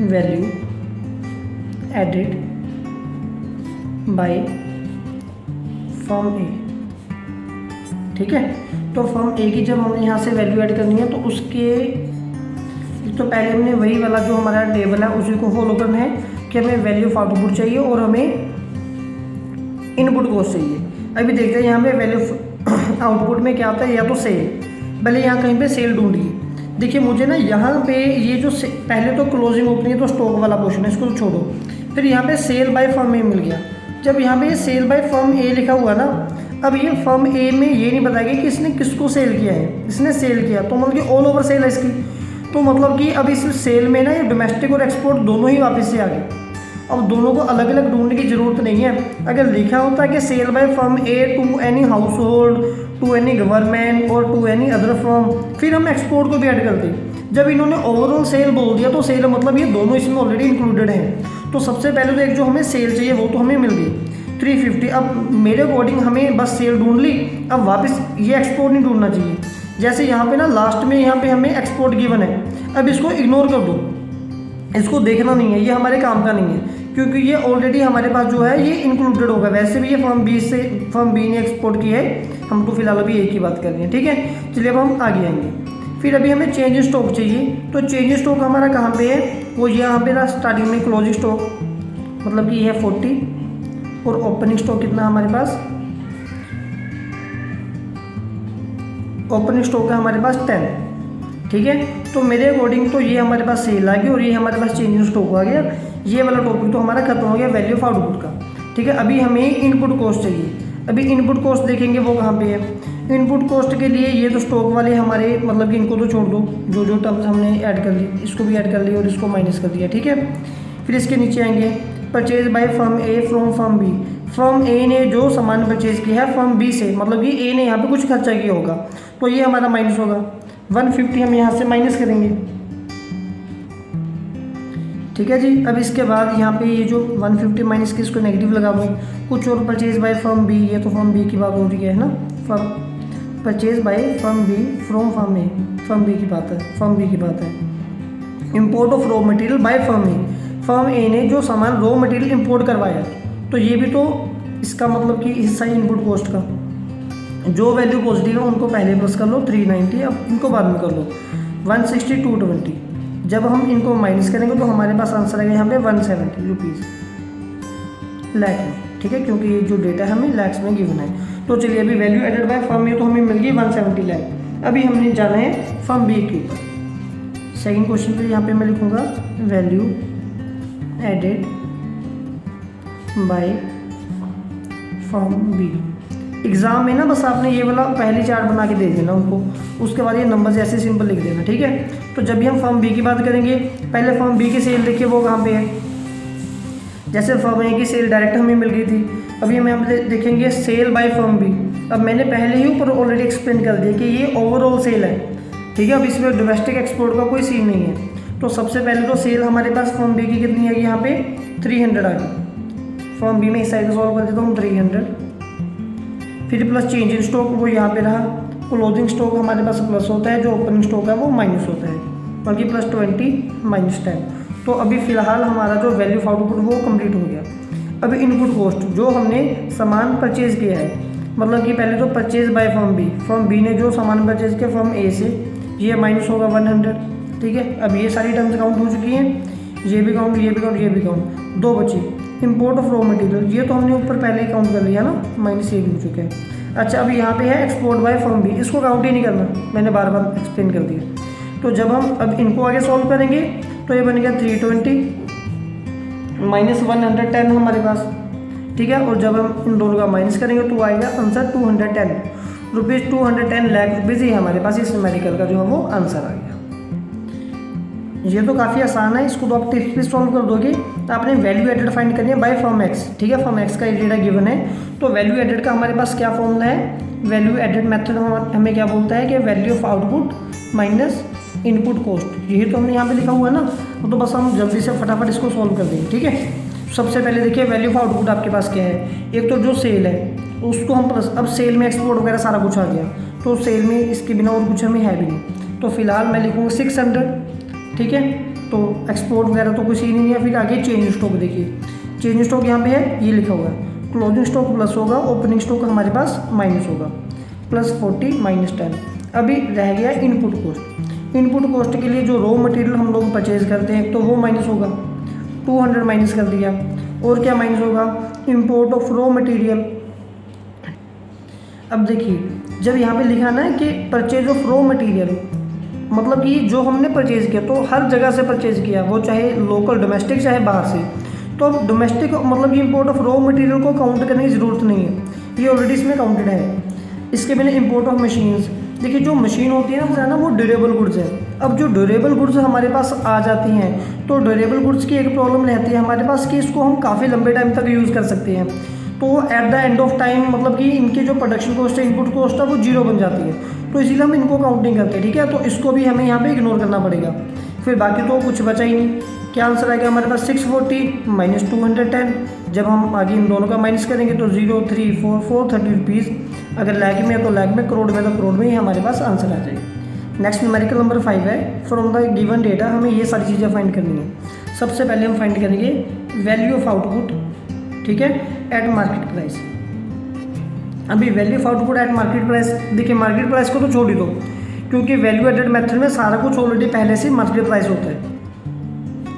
वैल्यू एडेड बाय फर्म ए, ठीक है। तो फर्म ए की जब हमने यहाँ से वैल्यू ऐड करनी है तो उसके तो पहले हमने वही वाला जो हमारा टेबल है उसी को फॉलो करना है कि हमें वैल्यू ऑफ आउटपुट चाहिए और हमें इनपुट कॉस्ट चाहिए। अभी देखते हैं यहाँ पे वैल्यू आउटपुट में क्या होता है, या तो सेल, पहले यहाँ कहीं पे सेल ढूंढिए। देखिए मुझे ना यहाँ पे ये जो पहले तो क्लोजिंग ओपनिंग तो स्टॉक वाला पोर्शन है, इसको तो छोड़ो। फिर यहाँ पे सेल बाय फर्म ए मिल गया। जब यहाँ पे सेल बाय फर्म ए लिखा हुआ ना, अब ये फर्म ए में ये नहीं बताएगा कि इसने किसको सेल किया है, इसने सेल किया तो मतलब कि ऑल ओवर सेल है इसकी। तो मतलब कि अब इस सेल में ना ये डोमेस्टिक और एक्सपोर्ट दोनों ही वापस से आ गए। अब दोनों को अलग अलग ढूंढने की ज़रूरत नहीं है। अगर लिखा होता है कि sale by firm A to any household, to any government और टू एनी अदर फर्म, फिर हम एक्सपोर्ट को भी ऐड करते। जब इन्होंने ओवरऑल सेल बोल दिया तो सेल मतलब ये दोनों इसमें ऑलरेडी इंक्लूडेड हैं। तो सबसे पहले तो एक जो हमें सेल चाहिए वो तो हमें मिल गई 350। अब मेरे अकॉर्डिंग हमें बस सेल ढूंढ ली, अब वापस ये एक्सपोर्ट नहीं ढूंढना चाहिए। जैसे यहाँ पे ना लास्ट में यहाँ पे हमें एक्सपोर्ट गिवन है, अब इसको इग्नोर कर दो, इसको देखना नहीं है, ये हमारे काम का नहीं है क्योंकि ये ऑलरेडी हमारे पास जो है ये इंक्लूडेड होगा। वैसे भी ये फर्म बी ने एक्सपोर्ट की है, हम तो फिलहाल अभी एक ही बात कर रहे हैं, ठीक है। चलिए अब हम आगे आएंगे। फिर अभी हमें चेंज स्टॉक चाहिए, तो चेंज स्टॉक हमारा कहाँ पे है, वो यहाँ पे ना स्टार्टिंग में क्लोजिंग स्टॉक मतलब कि ये है 40 और ओपनिंग स्टॉक कितना हमारे पास, ओपनिंग स्टॉक है हमारे पास 10, ठीक है। तो मेरे अकॉर्डिंग तो ये हमारे पास सेल आ गई और ये हमारे पास चेंज स्टॉक आ गया। ये वाला टॉपिक तो हमारा खत्म हो गया वैल्यू ऑफ आउटपुट का, ठीक है। अभी हमें इनपुट कॉस्ट चाहिए। अभी इनपुट कॉस्ट देखेंगे वो कहाँ पे है। इनपुट कॉस्ट के लिए ये तो स्टॉक वाले हमारे मतलब कि इनको तो छोड़ दो, जो जो टर्म्स हमने ऐड कर ली इसको भी ऐड कर लिया और इसको माइनस कर दिया, ठीक है। फिर इसके नीचे आएंगे purchase by firm A from firm B. Firm A ने जो सामान परचेज किया है फर्म बी से, मतलब कि ए ने यहाँ पे कुछ खर्चा किया होगा तो ये हमारा माइनस होगा। 150 हम यहाँ से माइनस करेंगे, ठीक है जी। अब इसके बाद यहाँ पे ये जो 150 माइनस के इसको नेगेटिव लगा दो। कुछ और परचेज बाय फर्म बी, ये तो फर्म बी की बात हो रही है ना, firm purchase by firm B from firm A, firm B की बात है, फर्म बी की बात है। Import of raw material by firm A, firm A ने जो सामान रॉ मटेरियल इंपोर्ट करवाया तो ये भी तो इसका मतलब कि हिस्सा ही इनपुट कॉस्ट का। जो वैल्यू पॉजिटिव है उनको पहले प्लस कर लो 390, अब इनको बाद में कर लो 160 220। जब हम इनको माइनस करेंगे तो हमारे पास आंसर आएगा यहाँ पे 170 रुपीज़ लाख में, ठीक है, क्योंकि ये जो डेटा हमें लैक्स में गिवन है। तो चलिए अभी वैल्यू एडेड बाय फर्म में तो हमें मिल गई 170 लाख। अभी हमने जाना है फर्म बी के ऊपर। सेकेंड क्वेश्चन पे यहाँ पे मैं लिखूँगा value added by firm B. Exam में ना बस आपने ये वाला पहली चार्ट बना के दे देना उनको, उसके बाद ये नंबर ऐसे सिंपल लिख देना, ठीक है। तो जब भी हम फर्म बी की बात करेंगे पहले फर्म बी की सेल देखिए वो कहाँ पे है। जैसे फर्म ए की सेल डायरेक्ट हमें मिल गई थी, अभी हम देखेंगे सेल बाय फर्म बी। अब मैंने पहले ही ऊपर ऑलरेडी एक्सप्लेन कर दिया कि ये ओवरऑल सेल है, ठीक है। अब इसमें डोमेस्टिक एक्सपोर्ट का कोई सीन नहीं है। तो सबसे पहले तो सेल हमारे पास फर्म बी की कितनी आएगी, यहाँ पे 300 आ गई। फर्म बी में इस साइड सॉल्व कर देता हूँ 300, फिर प्लस चेंज इन स्टॉक वो यहाँ पे रहा। क्लोजिंग स्टॉक हमारे पास प्लस होता है, जो ओपनिंग स्टॉक है वो माइनस होता है, बल्कि प्लस 20 माइनस 10। तो अभी फ़िलहाल हमारा जो वैल्यू ऑफ आउटपुट वो कंप्लीट हो गया। अभी इनपुट कॉस्ट जो हमने सामान परचेज किया है, मतलब कि पहले तो परचेज बाय फर्म बी ने जो सामान परचेज किया फर्म ए से, ये माइनस होगा 100, ठीक है। अब ये सारी टर्म्स काउंट हो चुकी हैं, ये भी काउंट, ये भी काउंट, ये भी काउंट, 2 बची। इंपोर्ट ऑफ रॉ मटेरियल ये तो हमने ऊपर पहले ही काउंट कर लिया ना, माइनस ये भी हो चुका है। अच्छा अब यहाँ पे है एक्सपोर्ट बाय फर्म बी, इसको काउंट ही नहीं करना, मैंने बार बार एक्सप्लेन कर दिया। तो जब हम अब इनको आगे सॉल्व करेंगे तो ये बन गया 320 माइनस 110 हमारे पास, ठीक है। और जब हम इन दोनों का माइनस करेंगे तो आएगा आंसर 210 रुपीज़, 210 लाख रुपीज़ ही हमारे पास इस न्यूमेरिकल का जो है वो आंसर आ गया। ये तो काफ़ी आसान है, इसको तो आप टिप्स भी सॉल्व कर दोगे। तो आपने वैल्यू एडेड फाइंड करनी है बाय फर्म एक्स, ठीक है। फर्म एक्स का ये डेटा गिवन है तो वैल्यू एडेड का हमारे पास क्या फॉर्मूला है, वैल्यू एडेड मेथड हमें क्या बोलता है कि value of output minus input cost, यही तो हमने यहाँ पे लिखा हुआ है ना। तो बस हम जल्दी से फटाफट इसको सॉल्व कर देंगे, ठीक है। सबसे पहले देखिए वैल्यू ऑफ आउटपुट आपके पास क्या है, एक तो जो सेल है उसको हम प्लस, अब सेल में एक्सपोर्ट वगैरह सारा कुछ आ गया, तो सेल में इसके बिना और कुछ हमें है भी नहीं, तो फिलहाल मैं लिखूँगा 600, ठीक है। तो एक्सपोर्ट वगैरह तो कुछ ही नहीं है। फिर आगे चेंज स्टॉक, देखिए चेंज स्टॉक यहाँ पे है, ये लिखा हुआ है, क्लोजिंग स्टॉक प्लस होगा, ओपनिंग स्टॉक हमारे पास माइनस होगा, +40 -10। अभी रह गया इनपुट कॉस्ट। इनपुट कॉस्ट के लिए जो रॉ मटेरियल हम लोग परचेज करते हैं तो वो माइनस होगा, 200 माइनस कर दिया। और क्या माइनस होगा, इंपोर्ट ऑफ रॉ मटेरियल। अब देखिए जब यहाँ पे लिखा ना कि परचेज ऑफ रॉ मटेरियल, मतलब कि जो हमने परचेज किया तो हर जगह से परचेज किया, वो चाहे लोकल डोमेस्टिक चाहे बाहर से, तो अब डोमेस्टिक मतलब कि इंपोर्ट ऑफ रॉ मटेरियल को काउंट करने की ज़रूरत नहीं है, ये ऑलरेडी इसमें काउंटेड है। इसके बिना इंपोर्ट ऑफ मशीन्स, देखिए जो मशीन होती है ना वो ड्यूरेबल गुड्स है। अब जो ड्यूरेबल गुड्स हमारे पास आ जाती हैं तो ड्यूरेबल गुड्स की एक प्रॉब्लम रहती है हमारे पास कि इसको हम काफ़ी लंबे टाइम तक यूज़ कर सकते हैं, तो at the end of time मतलब कि इनकी जो प्रोडक्शन कॉस्ट है, इनपुट कॉस्ट है, वो 0 बन जाती है, तो इसीलिए हम इनको काउंट नहीं करते, ठीक है। तो इसको भी हमें यहाँ पे इग्नोर करना पड़ेगा। फिर बाकी तो कुछ बचा ही नहीं। क्या आंसर आएगा हमारे पास, 640 - 210। जब हम आगे इन दोनों का माइनस करेंगे तो 0, 3, 4, 430 रुपीज़। अगर लैख में है तो लैख में, करोड़ में तो करोड़ में ही हमारे पास आंसर आ जाएगा। नेक्स्ट न्यूमेरिकल नंबर 5 है, फ्रॉम द गिवन डेटा हमें ये सारी चीज़ें फाइंड करनी है। सबसे पहले हम फाइंड करेंगे वैल्यू ऑफ आउटपुट, ठीक है, एट मार्केट प्राइस। अभी value of output at market price, देखिए मार्केट प्राइस को तो छोड़ ही दो, क्योंकि वैल्यू एडेड मेथड में सारा कुछ ऑलरेडी पहले से मार्केट प्राइस होता है।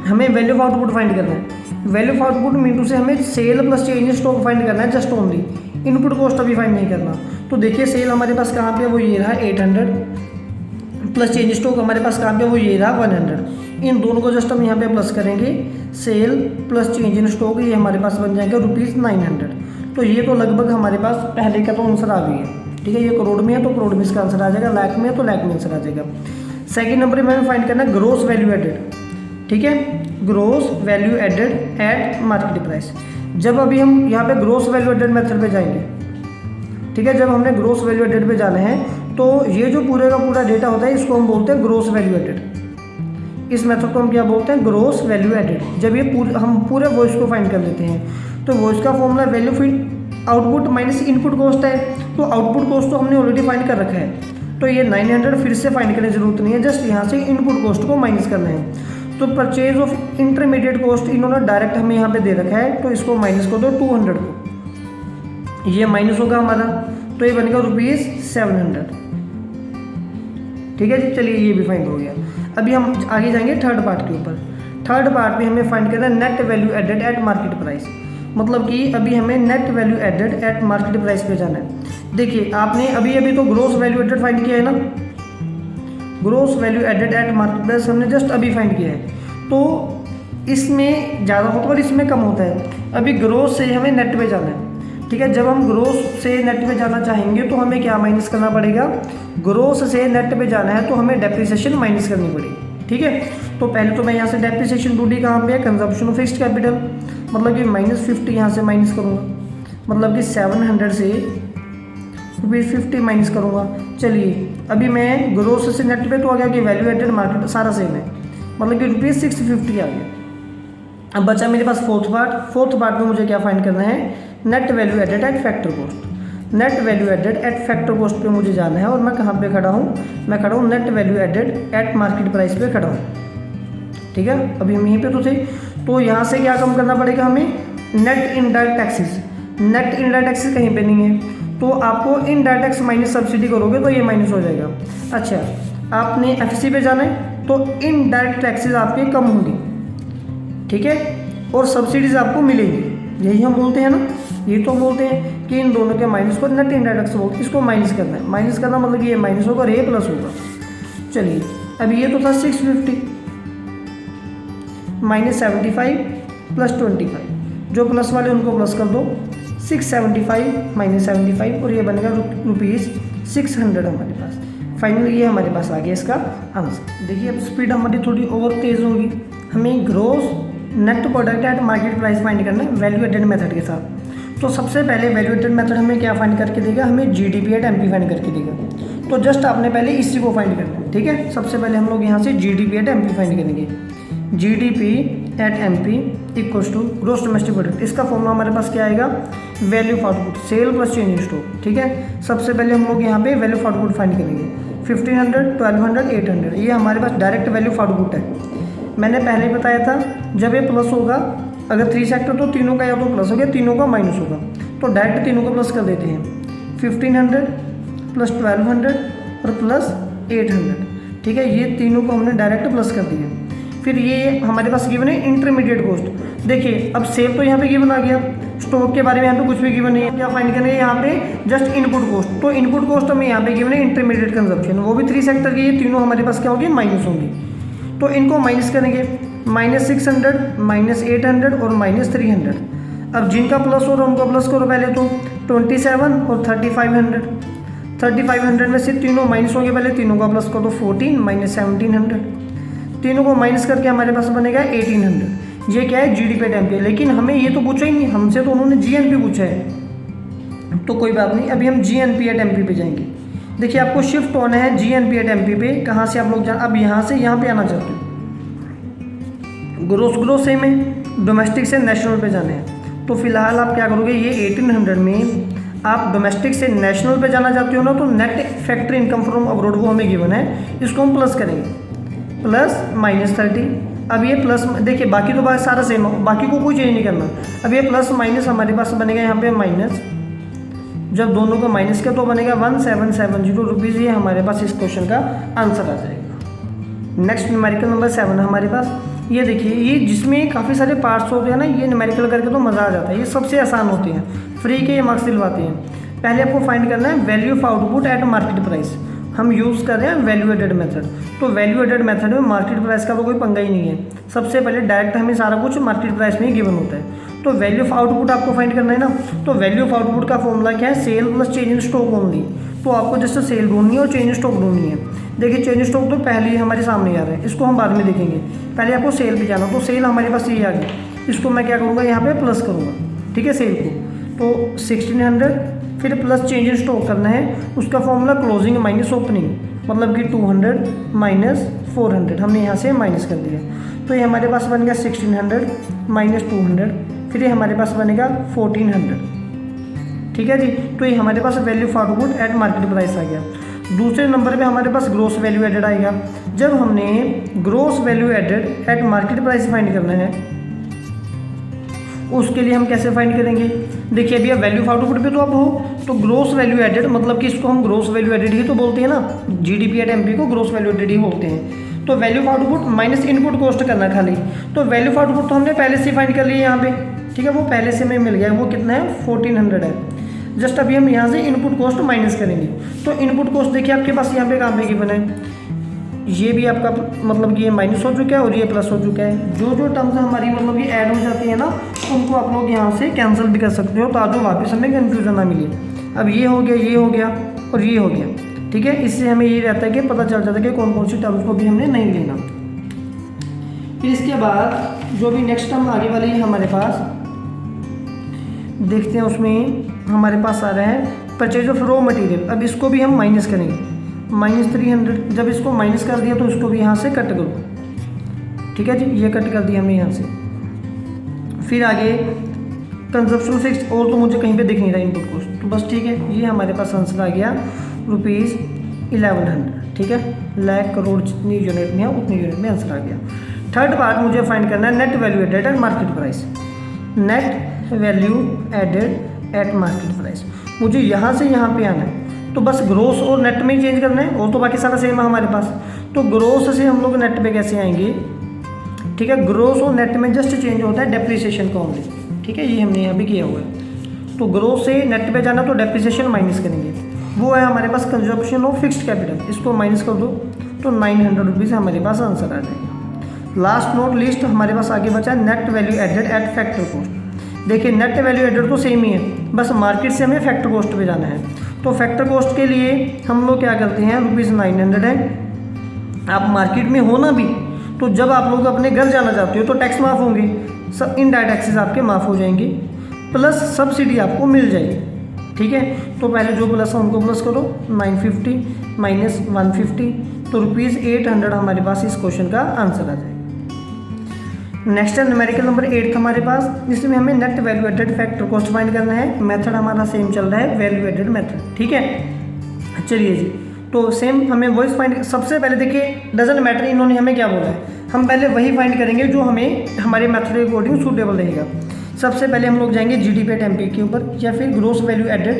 हमें वैल्यू ऑफ आउटपुट फाइंड करना है। वैल्यू ऑफ आउटपुट मीनू से हमें sale plus change stock find करना है, जस्ट ओनली, इनपुट कॉस्ट अभी फाइंड नहीं करना। तो देखिए सेल हमारे पास कहाँ पे है, वो ये रहा 800, प्लस चेंज स्टॉक हमारे पास कहाँ पे है, वो ये रहा 100। इन दोनों को जस्ट हम यहाँ पे प्लस करेंगे, sale plus change in stock, ये हमारे पास बन जाएगा ₹900। तो ये तो लगभग हमारे पास पहले का तो आंसर आ गई है, ठीक है। ये करोड़ में है तो करोड़ में इसका आंसर आ जाएगा, लाख में है तो लाख में आंसर आ जाएगा। सेकंड नंबर में हमें फाइंड करना है ग्रोस वैल्यू एडेड, ठीक है, gross value added at market price. जब अभी हम यहाँ पे ग्रोस वैल्यू एडेड मेथड पे जाएंगे, ठीक है, जब हमने ग्रोस वैल्यू एडेड पे जाना है तो ये जो पूरे का पूरा डेटा होता है इसको हम बोलते हैं ग्रोस वैल्यू एडेड। इस मेथड को हम क्या बोलते हैं, ग्रोस वैल्यू एडेड। जब ये हम पूरे वॉइस को फाइंड कर लेते हैं तो वॉइस का फॉर्मूला वैल्यू फिर आउटपुट माइनस इनपुट कॉस्ट है, तो आउटपुट कॉस्ट तो हमने ऑलरेडी फाइंड कर रखा है, तो ये 900 फिर से फाइंड करने की जरूरत नहीं है, जस्ट यहाँ से इनपुट कॉस्ट को माइनस करना है। तो परचेज ऑफ इंटरमीडिएट कॉस्ट इन्होंने डायरेक्ट हमें यहाँ पे दे रखा है, तो इसको माइनस कर दो 200 को, ये माइनस होगा हमारा, तो ये बनेगा ₹700, ठीक है जी। चलिए ये भी फाइंड हो गया। अभी हम आगे जाएंगे थर्ड पार्ट के ऊपर। थर्ड पार्ट में हमें फाइंड करना है net value added at market price, मतलब कि अभी हमें net value added at market price पे जाना है। देखिए आपने अभी तो ग्रोस वैल्यू एडेड फाइंड किया है ना, gross value added at market price हमने जस्ट अभी फाइंड किया है, तो इसमें ज़्यादा होता है और इसमें कम होता है। अभी ग्रोस से हमें नेट पे जाना है, ठीक है। जब हम ग्रोस से नेट पे जाना चाहेंगे तो हमें क्या माइनस करना पड़ेगा, ग्रोस से नेट पे जाना है तो हमें डेप्रिसिएशन माइनस करनी पड़ेगी, ठीक है। तो पहले तो मैं यहाँ से डेप्रिसिएशन ड्यूटी कहाँ पे है, कंजम्पशन ऑफ फिक्स्ड कैपिटल, मतलब कि -50 यहाँ से माइनस करूँगा, मतलब कि 700 से ₹50 माइनस करूँगा। चलिए अभी मैं ग्रोस से नेट पे तो आ गया कि वैल्यू एडेड मार्केट सारा सेम है, मतलब कि ₹650 आ गया। अब बचा मेरे पास फोर्थ पार्ट में मुझे क्या फाइंड करना है, net value added at factor cost. Net value added at factor cost पे मुझे जाना है, और मैं कहाँ पे खड़ा हूँ, मैं खड़ा हूँ net value added at market price पे खड़ा हूँ, ठीक है। अभी हम यहीं पे तो थे, तो यहाँ से क्या कम करना पड़ेगा हमें, net indirect taxes. Net indirect taxes कहीं पे नहीं है, तो आपको इनडायरेक्ट टैक्स माइनस सब्सिडी करोगे तो ये माइनस हो जाएगा। अच्छा आपने एफसी पे जाना है तो इनडायरेक्ट टैक्सेस आपके कम होंगी, ठीक है, और सब्सिडीज आपको मिलेगी, यही हम बोलते हैं ना, ये तो बोलते हैं कि इन दोनों के माइनस को नेट इनडायरेक्ट से बोलते हैं, इसको माइनस करना है। माइनस करना मतलब ये माइनस होगा और ये प्लस होगा। चलिए अब ये तो था 650 -75 + 25, जो प्लस वाले उनको प्लस कर दो, 675 - 75 और ये बनेगा ₹600 हमारे पास। फाइनली ये हमारे पास आ गया इसका आंसर। देखिए अब स्पीड हमारी थोड़ी और तेज़ होगी। हमें gross net product at market price find करना है वैल्यू एडेड मेथड के साथ। तो सबसे पहले वैल्यू एडेड मेथड हमें क्या फाइंड करके देगा, हमें जीडीपी एट एमपी फाइंड करके देगा। तो जस्ट आपने पहले इसी को फाइंड करना है, ठीक है। सबसे पहले हम लोग यहाँ से जीडीपी एट एमपी फाइंड करेंगे। GDP at MP equals to gross domestic product. इसका फॉर्मूला हमारे पास क्या आएगा, value of output sale plus change in stock, ठीक है। सबसे पहले हम लोग यहाँ पे वैल्यू ऑफ आउटपुट फाइंड करेंगे। 1500, 1200, 800 ये हमारे पास डायरेक्ट वैल्यू ऑफ आउटपुट है। मैंने पहले ही बताया था जब ये प्लस होगा, अगर 3 सेक्टर तो तीनों का या तो प्लस हो गया, तीनों का माइनस होगा, तो डायरेक्ट तीनों को प्लस कर देते हैं। 1500 प्लस 1200 और प्लस 800, ठीक है। ये तीनों को हमने डायरेक्ट प्लस कर दिया। फिर ये हमारे पास गिवन है इंटरमीडिएट कॉस्ट। देखिए अब सेल तो यहाँ पे गिवन आ गया, स्टॉक के बारे में यहाँ पे कुछ भी गिवन नहीं है। क्या फाइंड करेंगे यहाँ पे, जस्ट इनपुट कॉस्ट। तो इनपुट कॉस्ट हमें यहाँ पे गिवन है इंटरमीडिएट कंजप्शन, वो भी 3 सेक्टर की, ये तीनों हमारे पास क्या होगी, माइनस होंगी। तो इनको माइनस करेंगे, -600, -800 और -300। अब जिनका प्लस हो रहा है उनको प्लस करो पहले तो 27 और 3500। 3500 में से तीनों माइनस होंगे, पहले तीनों का प्लस करो 14 -1700। तीनों को माइनस करके हमारे पास बनेगा 1800। ये क्या है, जीडीपी एट एमपी। लेकिन हमें ये तो पूछा ही नहीं, हमसे तो उन्होंने जीएनपी पूछा है। तो कोई बात नहीं, अभी हम जीएनपी एट एमपी पे जाएंगे। देखिए आपको शिफ्ट होना है जीएनपी एट एमपी पे। कहाँ से आप लोग अब यहाँ से यहाँ पे आना चाहते हो, ग्रोस सेम है, डोमेस्टिक से नेशनल पे जाना है। तो फिलहाल आप क्या करोगे, ये 1800 में आप डोमेस्टिक से नेशनल पे जाना चाहते हो ना, तो net factory income from abroad वो हमें गिवन है, इसको हम प्लस करेंगे, प्लस -30। अब ये प्लस, देखिए बाकी तो बात सारा सेम, बाकी को कोई चेंज नहीं करना। अब ये प्लस माइनस हमारे पास बनेगा यहाँ पे माइनस, जब दोनों को माइनस किया तो बनेगा 1770 रुपीज़। ये हमारे पास इस क्वेश्चन का आंसर आ जाएगा। नेक्स्ट न्यूमेरिकल नंबर 7 है हमारे पास। ये देखिए, ये जिसमें काफ़ी सारे पार्ट्स होते हैं ना, ये न्यूमेरिकल करके तो मज़ा आ जाता है। ये सबसे आसान होते हैं, फ्री के ये मार्क्स दिलवाते हैं। पहले आपको फाइंड करना है value of output at market price. हम यूज़ कर रहे हैं वैल्यू एडेड मेथड। तो वैल्यू एडेड मेथड में मार्केट प्राइस का तो कोई पंगा ही नहीं है। सबसे पहले डायरेक्ट हमें सारा कुछ मार्केट प्राइस में ही गिवन होता है। तो वैल्यू ऑफ आउटपुट आपको फाइंड करना है ना, तो वैल्यू ऑफ आउटपुट का फॉर्मूला क्या है, sale plus change in stock only. तो आपको जैसे सेल ढूंढनी है और चेंज इन स्टॉक ढूंढनी है। देखिए चेंज इन स्टॉक तो पहले ही हमारे सामने आ रहा है, इसको हम बाद में देखेंगे। पहले आपको सेल पे जाना, तो सेल हमारे पास ये आ गई। इसको मैं क्या करूँगा, यहाँ पे प्लस करूँगा, ठीक है, सेल को। तो 1600 फिर प्लस चेंज इन स्टॉक करना है। उसका फॉर्मूला क्लोजिंग माइनस ओपनिंग, मतलब कि 200 माइनस 400 हमने यहाँ से माइनस कर दिया। तो ये हमारे पास बन गया 1600 माइनस 200, फिर ये हमारे पास बनेगा 1400, ठीक है जी। तो ये हमारे पास value of output at market price आ गया। दूसरे नंबर पे हमारे पास ग्रोस वैल्यू एडेड आएगा। जब हमने gross value added at market price find करना है, उसके लिए हम कैसे फाइंड करेंगे। देखिए अभी आप वैल्यू ऑफ आउटपुट पे तो आप हो, तो ग्रोस वैल्यू एडेड मतलब कि इसको हम ग्रोस वैल्यू एडेड ही तो बोलते हैं ना, जीडीपी एट एमपी को ग्रोस वैल्यू एडेड ही बोलते हैं। तो value of output minus input cost करना खाली। तो वैल्यू ऑफ आउटपुट तो हमने पहले से फाइंड कर लिया यहाँ पे, ठीक है, वो पहले से हमें मिल गया। वो कितना है, 1400 है। जस्ट अभी हम यहाँ से इनपुट कॉस्ट माइनस करेंगे। तो इनपुट कॉस्ट देखिए आपके पास यहाँ पे कहाँ पे गिवन है, ये भी आपका मतलब कि ये माइनस हो चुका है और ये प्लस हो चुका है। जो जो टर्म्स हमारी मतलब कि ऐड हो जाती है ना, उनको आप लोग यहाँ से कैंसिल भी कर सकते हो, ताकि वापस हमें कन्फ्यूजन ना मिले। अब ये हो गया, ये हो गया और ये हो गया, ठीक है। इससे हमें ये रहता है कि पता चल जाता है कि कौन कौन सी टर्म्स को भी हमने नहीं लेना। फिर इसके बाद जो भी नेक्स्ट टर्म आगे वाली है हमारे पास, देखते हैं उसमें हमारे पास आ रहा है परचेज ऑफ रॉ मटेरियल। अब इसको भी हम माइनस करेंगे, -300। जब इसको माइनस कर दिया तो इसको भी यहाँ से कट करो, ठीक है जी, ये कट कर दिया हमने यहाँ से। फिर आगे कंजप्शन फिक्स, और तो मुझे कहीं पे दिख नहीं रहा इनपुट कॉस्ट, तो बस ठीक है। ये हमारे पास आंसर आ गया ₹1100, ठीक है, लाख करोड़ जितनी यूनिट में है उतनी यूनिट में आंसर आ गया। थर्ड पार्ट मुझे फाइंड करना है net value added at market price. Net value added at market price, मुझे यहाँ से यहाँ पे आना है। तो बस ग्रोस और नेट में ही चेंज करना है, और तो बाकी सारा सेम है हमारे पास। तो ग्रोस से हम लोग नेट पे कैसे आएंगे, ठीक है। ग्रोस और नेट में जस्ट चेंज होता है डेप्रिसिएशन का ओनली, ठीक है, ये हमने यहाँ भी किया हुआ है। तो ग्रोस से नेट पे जाना तो डेप्रिसिएशन माइनस करेंगे। वो है हमारे पास कंजप्शन ऑफ फिक्स्ड कैपिटल, इसको माइनस कर दो तो 900 रुपीज़ हमारे पास आंसर आ जाएगा। लास्ट नोट लिस्ट हमारे पास आगे बचा है net value added at factor cost. देखिए नेट वैल्यू एडेड तो सेम ही है, बस मार्केट से हमें फैक्टर कॉस्ट पे जाना है। तो फैक्टर कॉस्ट के लिए हम लोग क्या करते हैं, ₹900 है। आप मार्केट में हो ना भी, तो जब आप लोग अपने घर जाना चाहते हो तो टैक्स माफ़ होंगे, सब इनडायरेक्ट टैक्सेस आपके माफ़ हो जाएंगे। प्लस सब्सिडी आपको मिल जाएगी। ठीक है, तो पहले जो प्लस है उनको प्लस करो, 950 माइनस 150, तो ₹800 हमारे पास इस क्वेश्चन का आंसर आ जाएगा। नेक्स्ट है न्यूमेरिकल नंबर 8 हमारे पास, जिसमें हमें net value added factor cost find करना है। मेथड हमारा सेम चल रहा है, वैल्यू एडेड मेथड। ठीक है, चलिए जी, तो सेम हमें वही फाइंड, सबसे पहले देखिए डजंट मैटर इन्होंने हमें क्या बोला है, हम पहले वही फाइंड करेंगे जो हमें हमारे मेथड के अकॉर्डिंग सूटेबल रहेगा। सबसे पहले हम लोग जाएंगे जीडीपी एट एमपी के ऊपर, या फिर gross value added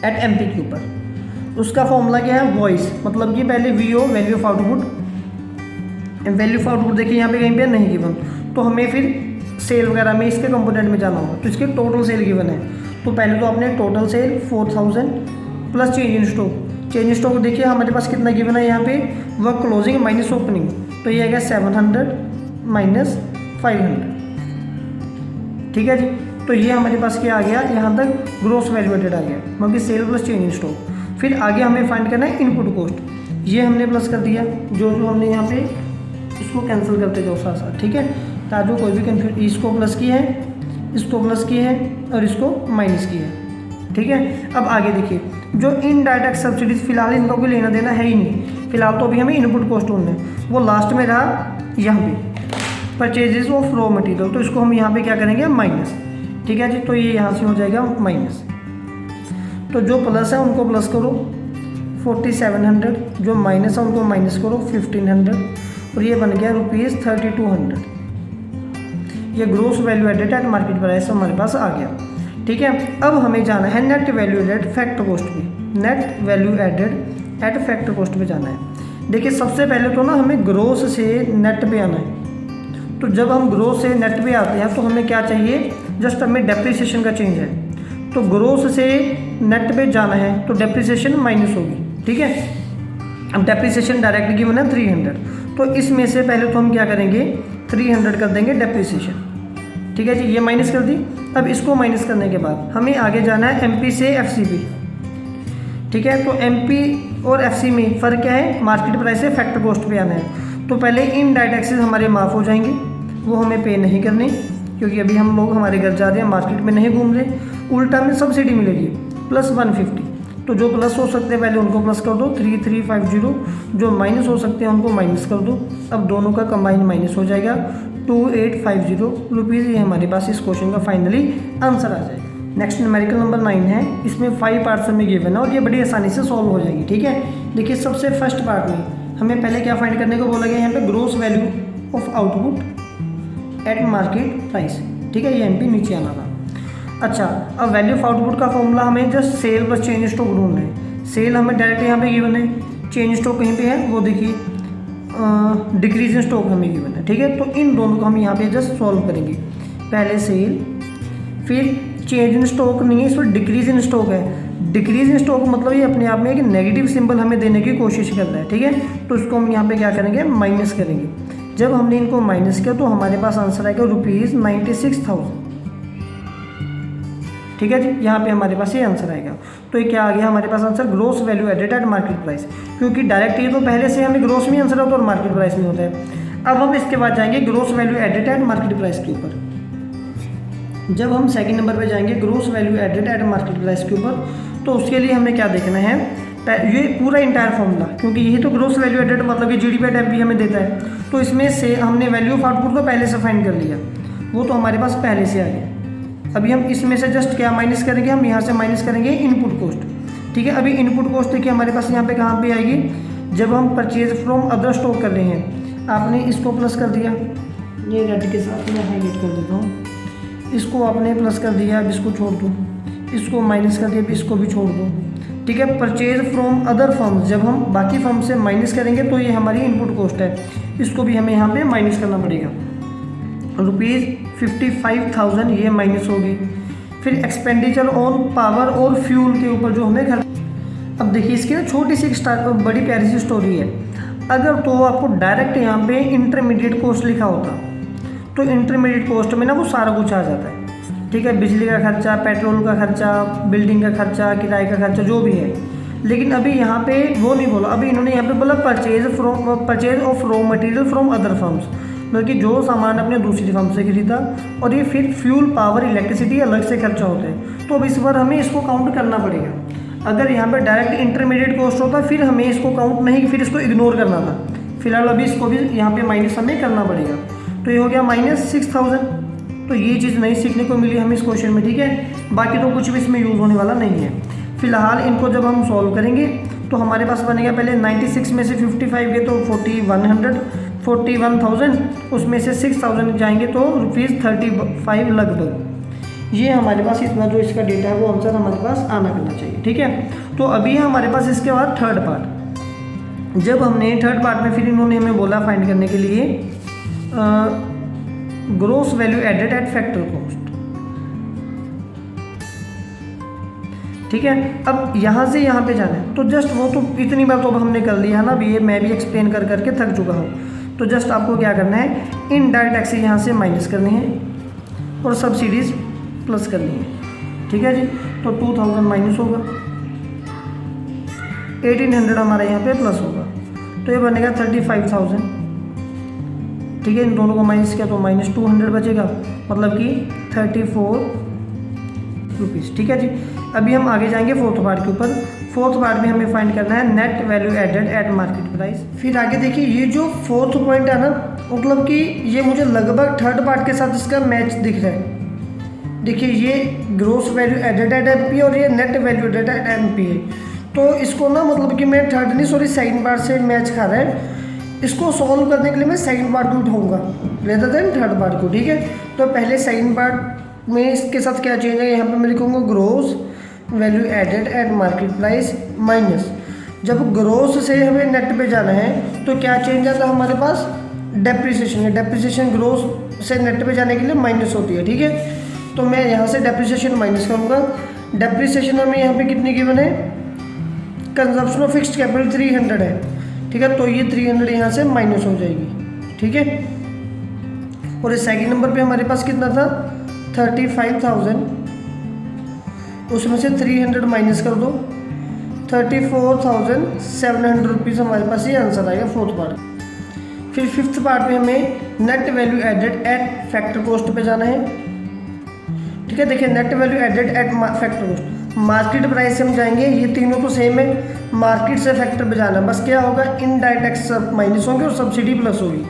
at MP के ऊपर। उसका फॉर्मूला क्या है, वॉइस, मतलब कि पहले VO value of output, value of output देखिए यहाँ पे कहीं पे नहीं गिवन, तो हमें फिर सेल वगैरह में इसके कंपोनेंट में जाना होगा, तो इसके टोटल सेल गिवन है। तो पहले तो आपने total sale 4000 plus change in stock, change in stock देखिए हमारे पास कितना गिवन है यहाँ पे, वह क्लोजिंग माइनस ओपनिंग, तो ये आएगा 700 माइनस 500। ठीक है जी, तो ये हमारे पास क्या आ गया, यहाँ तक ग्रोस वैल्यू एडेड आ गया, मतलब कि sale plus change in stock. फिर आगे हमें फाइंड करना है इनपुट कॉस्ट, ये हमने प्लस कर दिया, जो हमने यहाँ पे इसको कैंसिल करते जाओ साथ साथ। ठीक है, ताकि कोई भी कन्फ्यूज, इसको प्लस किया है, इसको प्लस किया है और इसको माइनस किया है। ठीक है, अब आगे देखिए, जो इनडायरेक्ट सब्सिडीज फिलहाल इनका कोई लेना देना है ही नहीं, फिलहाल तो अभी हमें इनपुट कॉस्ट ढूंढना है, वो लास्ट में रहा यहाँ पे परचेजेस ऑफ रॉ मटेरियल, तो इसको हम यहाँ पे क्या करेंगे, माइनस। ठीक है जी, तो ये यहाँ से हो जाएगा माइनस, तो जो प्लस है उनको प्लस करो 4700, जो माइनस है उनको माइनस करो 1500, और ये बन गया ₹3200। ये gross value added at market price हमारे पास आ गया। ठीक है, अब हमें जाना है net value added factor cost पे, net value added at factor cost पे जाना है। देखिए सबसे पहले तो ना हमें ग्रोस से नेट पे आना है, तो जब हम ग्रोस से नेट पे आते हैं तो हमें क्या चाहिए, जस्ट हमें डेप्रिसिएशन का चेंज है, तो ग्रोस से नेट पे जाना है तो डेप्रिसिएशन माइनस होगी। ठीक है, अब डेप्रिसिएशन डायरेक्ट गिवन है 300, तो इसमें से पहले तो हम क्या करेंगे, 300 कर देंगे डेप्रिसिएशन। ठीक है जी, ये माइनस कर दी। अब इसको माइनस करने के बाद हमें आगे जाना है एमपी से एफसी पे। ठीक है, तो एमपी और एफसी में फ़र्क क्या है, मार्केट प्राइस से फैक्टर कॉस्ट पे आना है। तो पहले इनडायरेक्ट टैक्सेस हमारे माफ़ हो जाएंगे, वो हमें पे नहीं करने, क्योंकि अभी हम लोग हमारे घर जा रहे हैं, मार्केट में नहीं घूम रहे। उल्टा में सब्सिडी मिलेगी प्लस 150, तो जो प्लस हो सकते हैं पहले उनको प्लस कर दो 3350, जो माइनस हो सकते हैं उनको माइनस कर दो। अब दोनों का कंबाइन माइनस हो जाएगा 2850 रुपीज़। ये हमारे पास इस क्वेश्चन का फाइनली आंसर आ जाएगा। नेक्स्ट न्यूमेरिकल नंबर 9 है, इसमें 5 पार्ट्स में गिवन है और ये बड़ी आसानी से सॉल्व हो जाएगी। ठीक है, देखिए सबसे फर्स्ट पार्ट में हमें पहले क्या फाइंड करने को बोला गया, यहाँ पे gross value of output at market price. ठीक है, ये एमपी नीचे आना था। अच्छा, अब वैल्यू ऑफ आउटपुट का फॉर्मूला हमें just sale plus change stock ढूंढना है। सेल हमें डायरेक्ट यहाँ पे गिवन है, चेंज स्टॉक कहीं पे है, वो देखिए डिक्रीज इन स्टॉक हमें गिवन है। ठीक है, तो इन दोनों को हम यहाँ पे जस्ट सॉल्व करेंगे। पहले सेल, फिर चेंज इन स्टॉक नहीं है, इस पर डिक्रीज इन स्टॉक है। डिक्रीज इन स्टॉक मतलब ये अपने आप में एक नेगेटिव सिंबल हमें देने की कोशिश कर रहा है। ठीक है, तो इसको हम यहाँ पे क्या करेंगे, माइनस करेंगे। जब हमने इनको माइनस किया तो हमारे पास आंसर आएगा ₹96,000। ठीक है जी, यहाँ पे हमारे पास ये आंसर आएगा। तो ये क्या आ गया हमारे पास answer, gross value added at market price, क्योंकि डायरेक्ट ये तो पहले से हमें ग्रोस में आंसर होता है और मार्केट प्राइस में होता है। अब हम इसके बाद जाएंगे gross value added at market price के ऊपर। जब हम सेकंड नंबर पे जाएंगे gross value added at market price के ऊपर, तो उसके लिए हमें क्या देखना है, ये पूरा इंटायर फॉर्मूला, क्योंकि यही तो ग्रोस वैल्यू एडेड मतलब कि जीडीपी एट एमपी हमें देता है। तो इसमें से हमने वैल्यू ऑफ आउटपुट को पहले से फाइंड कर लिया, वो तो हमारे पास पहले से आ गया। अभी हम इसमें से जस्ट क्या माइनस करेंगे, हम यहाँ से माइनस करेंगे इनपुट कॉस्ट। ठीक है, अभी इनपुट कॉस्ट देखिए हमारे पास यहाँ पे कहाँ पे आएगी, जब हम परचेज फ्रॉम अदर स्टॉक कर रहे हैं। आपने इसको प्लस कर दिया, ये रेड के साथ मैं हाईलाइट कर देता हूँ, इसको आपने प्लस कर दिया, अब इसको छोड़ दो, इसको माइनस कर दिया, अब इसको भी छोड़ दो। ठीक है, परचेज फ्रॉम अदर फर्म्स, जब हम बाकी फर्म से माइनस करेंगे तो ये हमारी इनपुट कॉस्ट है, इसको भी हमें यहाँ पे माइनस करना पड़ेगा। ₹55,000 ये माइनस होगी। फिर एक्सपेंडिचर ऑन पावर और फ्यूल के ऊपर जो हमें खर्च। अब देखिए इसकी ना छोटी सी बड़ी प्यारी सी स्टोरी है। अगर तो आपको डायरेक्ट यहाँ पे इंटरमीडिएट कॉस्ट लिखा होता तो इंटरमीडिएट कॉस्ट में ना वो सारा कुछ आ जाता है। ठीक है, बिजली का खर्चा, पेट्रोल का खर्चा, बिल्डिंग का खर्चा, किराए का खर्चा, जो भी है। लेकिन अभी यहाँ पे वो नहीं बोला, अभी इन्होंने यहाँ पे बोला purchase of raw material from other firms. बल्कि जो सामान आपने दूसरी फर्म से खरीदा और ये फिर फ्यूल, पावर, इलेक्ट्रिसिटी अलग से खर्चा होता है, तो अब इस बार हमें इसको काउंट करना पड़ेगा। अगर यहाँ पे डायरेक्ट इंटरमीडिएट कॉस्ट होता फिर हमें इसको काउंट नहीं, फिर इसको इग्नोर करना था। फिलहाल अभी इसको भी यहाँ पे माइनस हमें करना पड़ेगा। तो ये हो गया -6000। तो ये चीज़ नहीं सीखने को मिली हमें इस क्वेश्चन में, ठीक है। बाकी तो कुछ भी इसमें यूज़ होने वाला नहीं है। फिलहाल इनको जब हम सॉल्व करेंगे तो हमारे पास बनेगा पहले 96 में से 55 गए तो 41,000, उसमें से 6000 जाएंगे तो ₹35 लगभग। ये हमारे पास इतना जो इसका डेटा है वो आंसर हमारे पास आना करना चाहिए, ठीक है। तो अभी है हमारे पास इसके बाद थर्ड पार्ट। जब हमने थर्ड पार्ट में फिर इन्होंने हमें बोला फाइंड करने के लिए gross value added at factor cost, ठीक है। अब यहाँ से यहाँ पे जाना है तो जस्ट वो तो इतनी बार तो अब हमने कर लिया है ना, अभी ये मैं भी एक्सप्लेन कर करके थक चुका हूँ। तो जस्ट आपको क्या करना है, इनडायरेक्ट टैक्स यहाँ से माइनस करनी है और सब्सिडीज प्लस करनी है, ठीक है जी। तो 2000 माइनस होगा, 1800 हमारा यहाँ पे प्लस होगा, तो ये बनेगा 35,000, ठीक है। इन दोनों को माइनस किया तो -200 बचेगा, मतलब कि 34 रुपीज़, ठीक है जी। अभी हम आगे जाएंगे फोर्थ पार्ट के ऊपर। फोर्थ पार्ट में हमें फाइंड करना है net value added at market price. फिर आगे देखिए ये जो फोर्थ पॉइंट है ना, मतलब कि ये मुझे लगभग थर्ड पार्ट के साथ इसका मैच दिख रहा है। देखिए ये gross value added at MP और ये net value added at MP है। तो इसको ना मतलब कि मैं थर्ड नहीं सॉरी सेकंड पार्ट से मैच खा रहा है। इसको सॉल्व करने के लिए मैं सेकंड पार्ट को उठाऊंगा रेदर देन थर्ड पार्ट को, ठीक है। तो पहले सेकंड पार्ट में इसके साथ क्या चेंज है, यहाँ पे मैं लिखूँगा gross value added at market price minus, जब ग्रोस से हमें नेट पे जाना है तो क्या चेंज आता है हमारे पास, डेप्रिसिएशन है। डेप्रिसिएशन ग्रोस से नेट पे जाने के लिए माइनस होती है, ठीक है। तो मैं यहाँ से डेप्रिसिएशन माइनस करूँगा। डेप्रिसिएशन हमें यहाँ पे कितनी गिवन है, कंजप्शन ऑफ फिक्स्ड कैपिटल 300 है, ठीक है। तो ये 300 यहाँ से माइनस हो जाएगी, ठीक है। और इस सेकंड नंबर पे हमारे पास कितना था 35,000, उसमें से 300 माइनस कर दो, 34,700 रुपीज़ हमारे पास ये आंसर आएगा फोर्थ पार्ट। फिर फिफ्थ पार्ट में हमें net value added at factor cost पे जाना है, ठीक है। देखिए net value added at factor cost, market price से हम जाएंगे, ये तीनों तो सेम है, मार्केट से फैक्टर पे जाना, बस क्या होगा इनडायरेक्ट टैक्स सब माइनस होंगे और सब्सिडी प्लस होगी,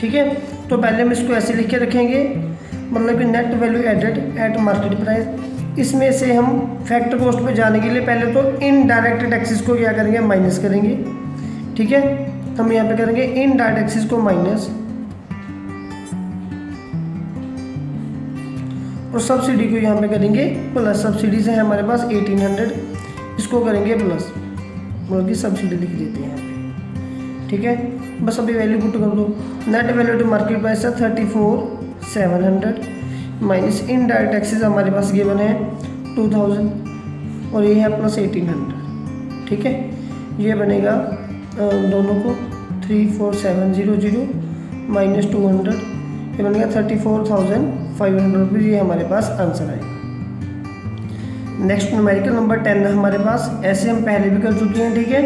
ठीक है। तो पहले हम इसको ऐसे लिख के रखेंगे, मतलब कि net value added at market price. इसमें से हम फैक्टर कॉस्ट पे जाने के लिए पहले तो इनडायरेक्ट टैक्सेस को क्या करेंगे, माइनस करेंगे, ठीक है। हम यहाँ पे करेंगे इनडायरेक्ट टैक्सेस को माइनस और सब्सिडी को यहाँ पे करेंगे प्लस। सब्सिडीज है हमारे पास 1800, इसको करेंगे प्लस, मतलब कि सब्सिडी लिख देते हैं यहाँ पे, ठीक है। बस अभी वैल्यू पुट कर दो, net value to market price है 34,700 माइनस इनडायरेक्ट टैक्सेस हमारे पास गिवन है 2000 और ये है प्लस 1800, ठीक है। ये बनेगा दोनों को 34,700 माइनस 200, ये बनेगा 34,500 रुपीज़, ये हमारे पास आंसर आएगा। नेक्स्ट न्यूमेरिकल नंबर 10 हमारे पास, ऐसे हम पहले भी कर चुके हैं, ठीक है।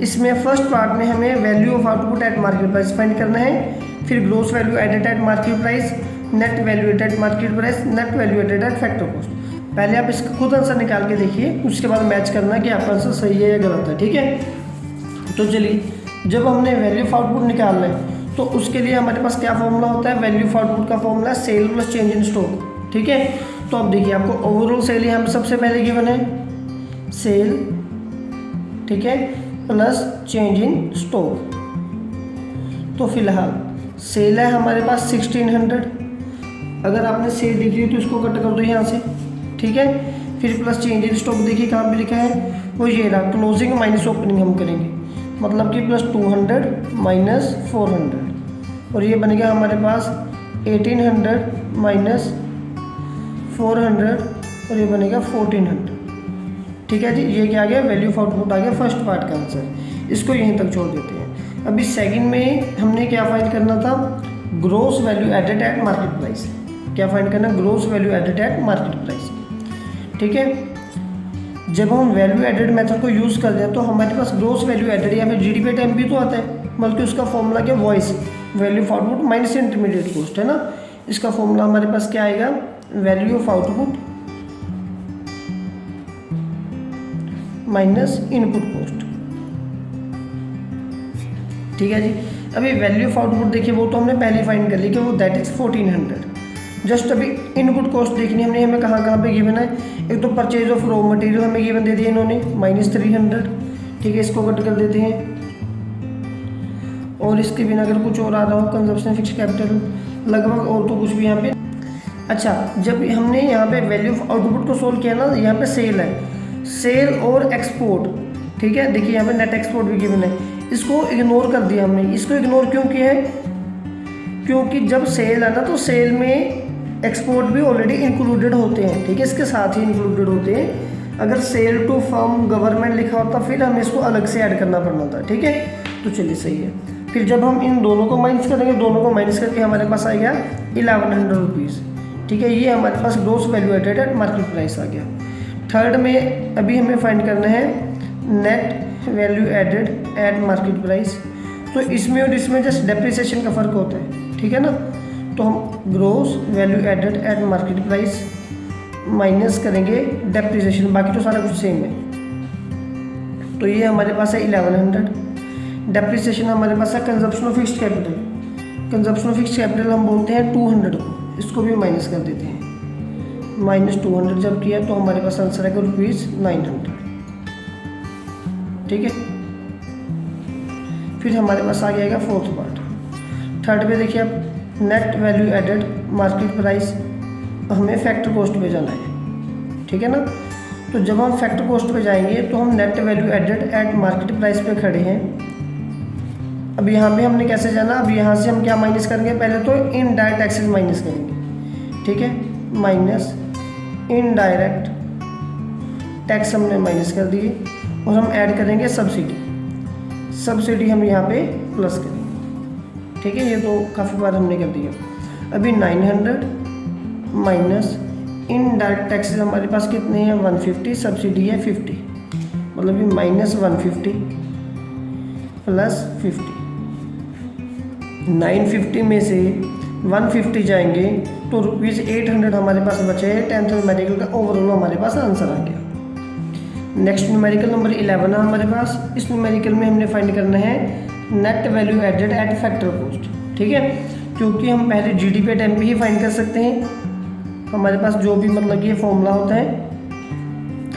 इसमें फर्स्ट पार्ट में हमें value of output at market price find करना है, फिर gross value added at market price, net value added at market price, net value added at factor cost. पहले आप इसका खुद आंसर निकाल के देखिए, उसके बाद मैच करना कि आपका आंसर सही है या गलत है, ठीक है। तो चलिए, जब हमने वैल्यू ऑफ आउटपुट निकालना है तो उसके लिए हमारे पास क्या फॉर्मूला होता है, वैल्यू ऑफ आउटपुट का फॉर्मूला है sale plus change in stock, ठीक है। तो अब देखिए आपको ओवरऑल सेल यहाँ पे सबसे पहले गिवन है सेल, ठीक है, प्लस चेंज इन स्टॉक। तो फिलहाल सेल है हमारे पास 1600, अगर आपने सेल देखी तो इसको कट कर दो यहाँ से, ठीक है। फिर प्लस चेंज इन स्टॉक देखिए कहाँ पे लिखा है, वो ये रहा, क्लोजिंग माइनस ओपनिंग हम करेंगे, मतलब कि प्लस 200 माइनस 400 और ये बनेगा हमारे पास 1800 माइनस 400 और ये बनेगा 1400, ठीक है जी। ये क्या आ गया, वैल्यू ऑफ आउटपुट आ गया फर्स्ट पार्ट का आंसर। इसको यहीं तक छोड़ देते हैं। अभी सेकंड में हमने क्या फाइंड करना था, gross value added at market price. क्या फाइंड करना, gross value added at market price, ठीक है। जब हम वैल्यू एडेड मेथड को यूज़ करते हैं तो हमारे पास ग्रोस वैल्यू एडेड या फिर जीडीपी एट एमपी तो आता है, बल्कि उसका फॉर्मूला क्या, voice value of output minus intermediate cost है ना। इसका फॉर्मूला हमारे पास क्या आएगा, value of output minus input cost. ठीक है जी। अभी वैल्यू ऑफ आउटपुट देखिए वो तो हमने पहले फाइंड कर ली कि वो दैट इज 1400। जस्ट अभी इनपुट कॉस्ट देखनी हमने, हमें कहाँ पे गिवन है। एक तो परचेज ऑफ रॉ मटेरियल हमें गिवन दे दिया इन्होंने -300। ठीक है, इसको कट कर देते हैं। और इसके बिना अगर कुछ और आ रहा हो, कंजप्शन फिक्स कैपिटल लगभग, और तो कुछ भी यहाँ पे। अच्छा, जब हमने यहाँ पे वैल्यू ऑफ आउटपुट को सोल्व किया ना, यहाँ पे सेल है, सेल और एक्सपोर्ट। ठीक है, देखिए यहाँ पे नेट एक्सपोर्ट भी गिवन है, इसको इग्नोर कर दिया हमने। इसको इग्नोर क्यों किया है, क्योंकि जब सेल है ना तो सेल में एक्सपोर्ट भी ऑलरेडी इंक्लूडेड होते हैं। ठीक है, इसके साथ ही इंक्लूडेड होते हैं। अगर सेल टू फर्म गवर्नमेंट लिखा होता फिर हमें इसको अलग से ऐड करना पड़ना था। ठीक है, तो चलिए सही है। फिर जब हम इन दोनों को माइनस करेंगे, दोनों को माइनस करके हमारे पास आ गया 1100 रुपीज़। ठीक है, ये हमारे पास gross value added at market price आ गया। थर्ड में अभी हमें फाइंड करना है net value added at market price. तो इसमें और इसमें जस्ट डेप्रिसिएशन का फ़र्क होता है। ठीक है ना, तो हम gross value added at market price minus करेंगे डेप्रिसिएशन, बाकी तो सारा कुछ सेम है। तो ये हमारे पास है 1100। डेप्रिसिएशन हमारे पास है consumption of fixed capital. Consumption of fixed capital हम बोलते हैं 200 को, इसको भी माइनस कर देते हैं। -200 जब किया तो हमारे पास आंसर है ₹900। ठीक है, फिर हमारे पास आ जाएगा फोर्थ पार्ट। थर्ड पे देखिए आप, net value added market price, हमें फैक्टर कॉस्ट पे जाना है। ठीक है ना, तो जब हम फैक्टर कॉस्ट पे जाएंगे तो हम net value added at market price पे खड़े हैं। अब यहाँ पे हमने कैसे जाना, अब यहाँ से हम क्या माइनस करेंगे, पहले तो इनडायरेक्ट टैक्सेस माइनस करेंगे। ठीक है, माइनस इनडायरेक्ट टैक्स हमने माइनस कर दिए, और हम ऐड करेंगे सब्सिडी। सब्सिडी हम यहाँ पे प्लस करेंगे। ठीक है, ये तो काफ़ी बार हमने कर दिया। अभी 900 माइनस इनडायरेक्ट टैक्सेस हमारे पास कितने हैं, 150, सब्सिडी है 50, मतलब ये -150 प्लस 50। 950 में से 150 जाएंगे तो ₹800 हमारे पास बचे हैं। 10th न्यूमेरिकल का ओवरऑल हमारे पास आंसर आ गया। नेक्स्ट न्यूमेरिकल नंबर 11 है हमारे पास। इस न्यूमेरिकल में हमने फाइंड करना है net value added at factor cost. ठीक है, क्योंकि हम पहले GDP एट MP ही फाइंड कर सकते हैं। हमारे पास जो भी मतलब ये फॉर्मूला होता है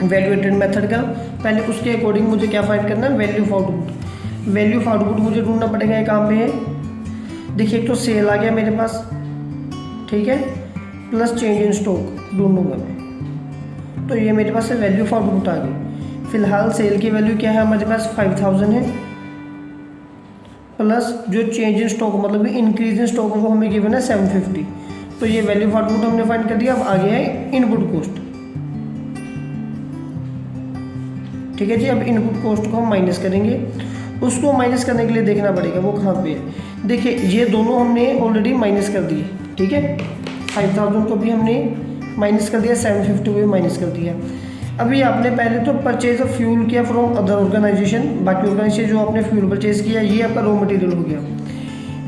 वैल्यू एडेड मेथड का, पहले उसके अकॉर्डिंग मुझे क्या फाइंड करना है, value of output. Value of output मुझे ढूंढना पड़ेगा, ये कहाँ पे है। देखिए, एक तो सेल आ गया मेरे पास, ठीक है, प्लस चेंज इन स्टॉक ढूंढूंगा मैं, तो ये मेरे पास है वैल्यू ऑफ आउटपुट आ गई। फिलहाल सेल की वैल्यू क्या है हमारे पास, 5000 है, प्लस जो चेंज इन स्टॉक मतलब इंक्रीज इन स्टॉक वो हमें गिवन है 750। तो ये वैल्यू ऑफ आउटपुट हमने फाइंड कर दिया। अब आ गया है इनपुट कॉस्ट। ठीक है जी, अब इनपुट कॉस्ट को हम माइनस करेंगे। उसको माइनस करने के लिए देखना पड़ेगा वो कहाँ पे है। देखिए, ये दोनों हमने ऑलरेडी माइनस कर दिए। ठीक है, 5000 को भी हमने माइनस कर दिया, 750 को भी माइनस कर दिया। अभी आपने पहले तो परचेज ऑफ फ्यूल किया फ्रॉम अदर ऑर्गेनाइजेशन, बाकी ऑर्गेनाइजेशन जो आपने फ्यूल परचेज किया ये आपका रॉ मटेरियल हो गया।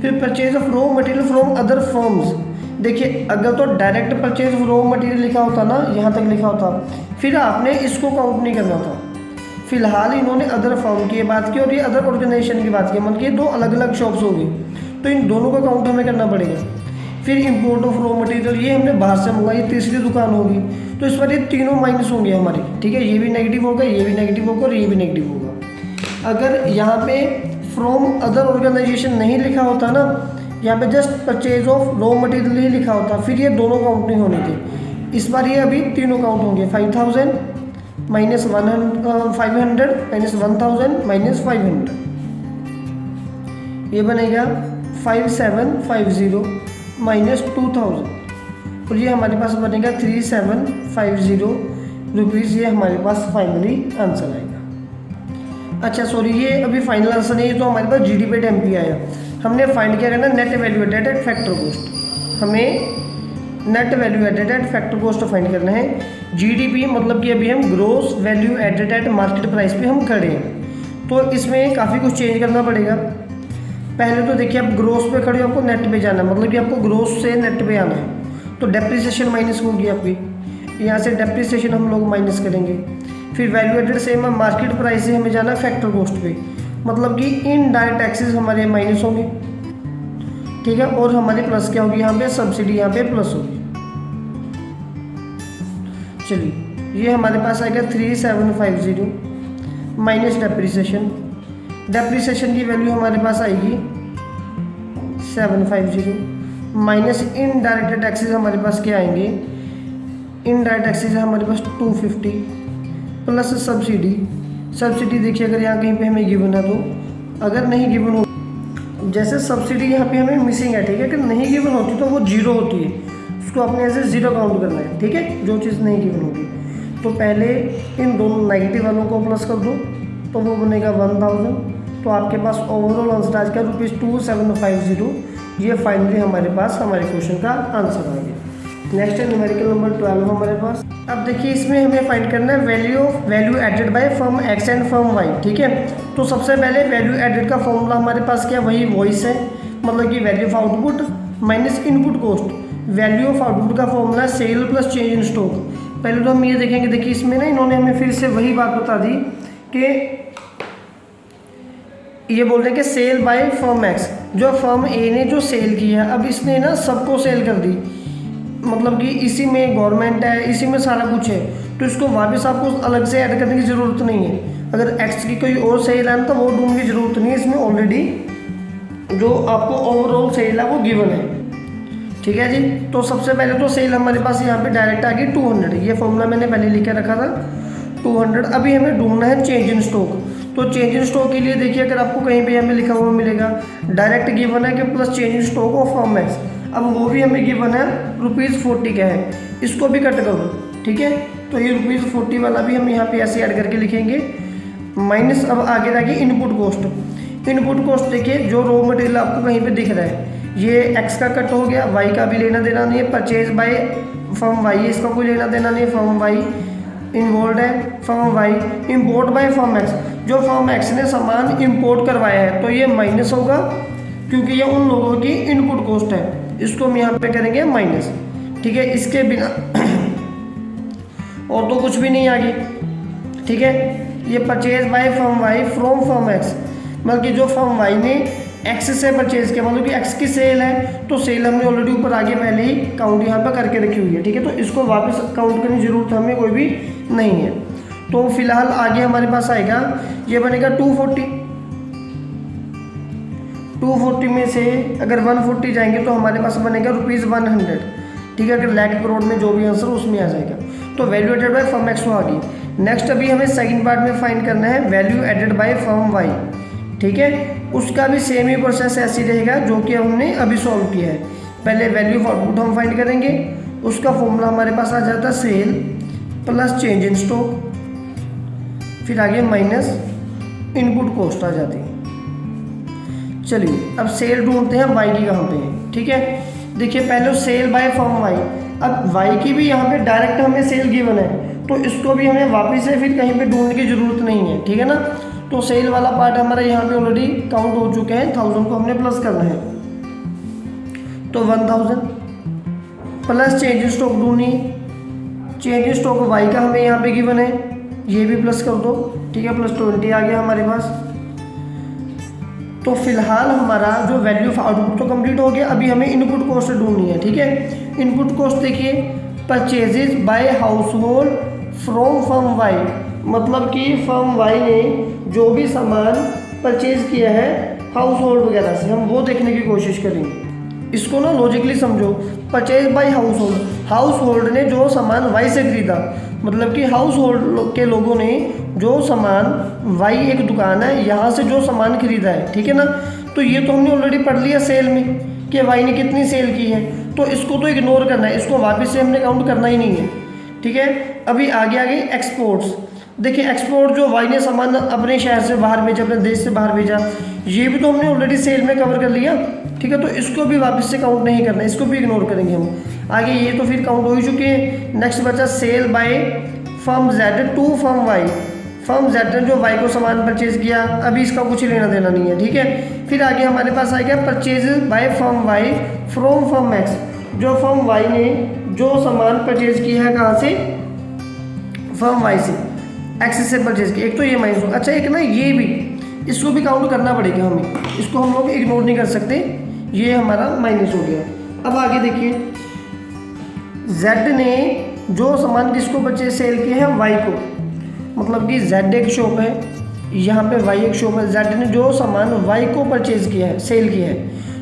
फिर purchase of raw material from other firms. देखिए, अगर तो direct purchase of raw material लिखा होता ना, यहाँ तक लिखा होता, फिर आपने इसको काउंट नहीं करना था। फिलहाल इन्होंने अदर फर्म की बात की और ये अदर ऑर्गेनाइजेशन की बात की, मतलब ये दो अलग अलग शॉप्स हो गई, तो इन दोनों का काउंट हमें करना पड़ेगा। फिर इंपोर्ट ऑफ रॉ मटेरियल, ये हमने बाहर से मंगाई, ये तीसरी दुकान होगी, तो इस बार ये तीनों माइनस होंगे हमारे। ठीक है, ये भी नेगेटिव होगा, ये भी नेगेटिव होगा और ये भी नेगेटिव होगा। अगर यहाँ पे फ्रॉम अदर ऑर्गेनाइजेशन नहीं लिखा होता ना, यहाँ पे just purchase of raw material ही लिखा होता, फिर ये दोनों काउंट नहीं होने थे। इस बार ये अभी तीनों काउंट होंगे, 5000 माइनस 500 माइनस 1000 माइनस 500, ये बनेगा 5750 माइनस 2000, और ये हमारे पास बनेगा 3750 रुपीज़। ये हमारे पास फाइनली आंसर आएगा। अच्छा सॉरी, ये अभी फाइनल आंसर नहीं, ये तो हमारे पास GDP एट MP आया। हमने फाइंड किया करना net value added at factor cost. हमें net value added at factor cost find करना है। GDP मतलब कि अभी हम gross value added at market price पे हम खड़े हैं, तो इसमें काफ़ी कुछ चेंज करना पड़ेगा। पहले तो देखिए आप ग्रोस पे खड़े हो, आपको नेट पे जाना है, मतलब कि आपको ग्रोस से नेट पे आना है। तो डेप्रिसिएशन माइनस होगी आपकी, यहाँ से डेप्रिसिएशन हम लोग माइनस करेंगे। फिर वैल्यू एडेड सेम है, मार्केट प्राइस से हमें जाना है फैक्टर कॉस्ट पे, मतलब कि इनडायरेक्ट टैक्सेस हमारे माइनस होंगे, ठीक है। और हमारी प्लस क्या होगी, यहाँ पे सब्सिडी यहाँ पे प्लस होगी। चलिए ये हमारे पास आएगा 3750 माइनस डेप्रिसिएशन। डेप्रिसिएशन की वैल्यू हमारे पास आएगी 750 माइनस इनडायरेक्ट टैक्सेस हमारे पास क्या आएंगे, इनडायरेक्ट टैक्सेस हमारे पास 250 प्लस सब्सिडी। सब्सिडी देखिए अगर यहाँ कहीं पे हमें गिवन है, तो अगर नहीं गिवन हो, जैसे सब्सिडी यहाँ पे हमें मिसिंग है, ठीक है। अगर नहीं गिवन होती तो वो जीरो होती है, उसको अपने ऐसे जीरो काउंट करना है, ठीक है, जो चीज़ नहीं गिवन होगी। तो पहले इन दोनों नेगेटिव वालों को प्लस कर दो, तो वो बनेगा 1000। तो आपके पास ओवरऑल आंसर आज का ₹2750। ये फाइनली हमारे पास हमारे क्वेश्चन का आंसर आ गया। नेक्स्ट है न्यूमेरिकल नंबर 12 हमारे पास। अब देखिए इसमें हमें फाइंड करना है value added by firm X and firm Y, ठीक है। तो सबसे पहले वैल्यू एडेड का फॉर्मूला हमारे पास क्या, वही वॉइस है, मतलब कि value of output minus input cost. Value of output का formula sale plus change in stock. पहले तो हम ये देखेंगे, देखिए इसमें ना इन्होंने हमें फिर से वही बात बता दी कि ये बोल रहे हैं कि सेल बाय फर्म एक्स, जो फर्म ए ने जो सेल किया, अब इसने ना सबको सेल कर दी, मतलब कि इसी में गवर्नमेंट है, इसी में सारा कुछ है, तो इसको वापस आपको अलग से ऐड करने की ज़रूरत नहीं है। अगर एक्स की कोई और सेल है तो वो ढूंढने की ज़रूरत नहीं है, इसमें ऑलरेडी जो आपको ओवरऑल सेल है वो गिवन है, ठीक है जी। तो सबसे पहले तो सेल हमारे पास यहाँ पे डायरेक्ट आ गई 200, ये फॉर्मूला मैंने पहले लिख के रखा था 200। अभी हमें ढूंढना है चेंज इन स्टॉक। तो चेंज इन स्टॉक के लिए देखिए अगर आपको कहीं पे यहाँ पे लिखा हुआ मिलेगा, डायरेक्ट गिवन है कि plus change in stock of firm x. अब वो भी हमें गिवन है ₹40 का है, इसको भी कट कर दो, ठीक है। तो ये ₹40 वाला भी हम यहाँ पे ऐसे ऐड करके लिखेंगे माइनस। अब आगे रह गई इनपुट कॉस्ट। इनपुट कॉस्ट देखिए जो रॉ मटेरियल आपको कहीं पे दिख रहा है, ये एक्स का कट हो गया, वाई का भी लेना देना नहीं है, परचेज बाय फर्म वाई है, इसका कोई लेना देना नहीं है, फर्म वाई इन्वॉल्व है, firm Y. Import by firm X, जो फर्म एक्स ने सामान इम्पोर्ट करवाया है, तो ये माइनस होगा क्योंकि ये उन लोगों की इनपुट कॉस्ट है, इसको हम यहाँ पे करेंगे माइनस, ठीक है। इसके बिना और तो कुछ भी नहीं आगे, ठीक है। ये purchase by firm Y from firm X, मतलब कि जो फर्म वाई ने एक्स से परचेज किया, मतलब कि एक्स की सेल है, तो सेल हमने ऑलरेडी ऊपर आगे पहले ही काउंट यहाँ पर करके रखी हुई है, ठीक है। तो इसको वापस काउंट करने की जरूरत हमें कोई भी नहीं है। तो फिलहाल आगे हमारे पास आएगा, ये बनेगा 240 में से अगर 140 जाएंगे तो हमारे पास बनेगा ₹100, ठीक है। अगर लाख करोड़ में जो भी आंसर उसमें आ जाएगा। तो value added by firm X आ गई। नेक्स्ट अभी हमें सेकंड पार्ट में फाइंड करना है value added by firm Y, ठीक है। उसका भी सेम ही प्रोसेस ऐसी रहेगा जो कि हमने अभी सॉल्व किया है। पहले वैल्यू ऑफ आउटपुट हम फाइंड करेंगे, उसका फॉर्मूला हमारे पास आ जाता है sale plus change in stock, फिर आगे माइनस इनपुट कॉस्ट आ जाती है। चलिए अब सेल ढूंढते हैं वाई की कहाँ पे है, ठीक है। देखिए पहले सेल बाय फर्म वाई, अब वाई की भी यहाँ पे डायरेक्ट हमें सेल गिवन है, तो इसको भी हमें वापस से फिर कहीं पे ढूंढने की ज़रूरत नहीं है, ठीक है ना। तो सेल वाला पार्ट हमारा यहाँ पे ऑलरेडी काउंट हो चुके हैं, 1000 को हमने प्लस करना है, तो 1000 प्लस चेंज इन स्टॉक ढूंढनी है। चेंज इन स्टॉक वाई का हमें यहाँ पे गिवन है, ये भी प्लस कर दो, ठीक है, +20 आ गया हमारे पास। तो फिलहाल हमारा जो वैल्यू ऑफ आउटपुट तो कंप्लीट हो गया, अभी हमें इनपुट कॉस्ट ढूंढनी है, ठीक है। इनपुट कॉस्ट देखिए purchases by household from firm Y, मतलब कि फर्म वाई ने जो भी सामान परचेज किया है हाउस होल्ड वगैरह से, हम वो देखने की कोशिश करेंगे। इसको ना लॉजिकली समझो, purchase by house hold, house hold ने जो सामान वाई से खरीदा, मतलब कि हाउस होल्ड के लोगों ने जो सामान, वाई एक दुकान है, यहाँ से जो सामान खरीदा है, ठीक है ना। तो ये तो हमने ऑलरेडी पढ़ लिया सेल में कि वाई ने कितनी सेल की है, तो इसको तो इग्नोर करना है, इसको वापस से हमने काउंट करना ही नहीं है, ठीक है। अभी आगे एक्सपोर्ट्स। देखिए एक्सपोर्ट जो वाई ने सामान अपने शहर से बाहर भेजा, अपने देश से बाहर भेजा, ये भी तो हमने ऑलरेडी सेल में कवर कर लिया, ठीक है। तो इसको भी वापस से काउंट नहीं करना, इसको भी इग्नोर करेंगे हम। आगे ये तो फिर काउंट हो ही चुके हैं। नेक्स्ट बचा sale by firm Z to firm Y. Firm Z ने जो वाई को सामान परचेज किया, अभी इसका कुछ लेना देना नहीं है, ठीक है। फिर आगे हमारे पास आएगा purchase by firm Y from firm X, जो फर्म वाई ने जो सामान परचेज किया है कहाँ से, फर्म वाई से, एक्स से परचेज किया। एक तो ये माइनस, अच्छा एक ना ये भी, इसको भी काउंट करना पड़ेगा हमें, इसको हम लोग इग्नोर नहीं कर सकते, ये हमारा माइनस हो गया। अब आगे देखिए, जेड ने जो सामान किसको परचेज सेल किया है, वाई को, मतलब कि जेड एक शॉप है, यहाँ पे वाई एक शॉप है। जेड ने जो सामान वाई को परचेज किया है, सेल किया है,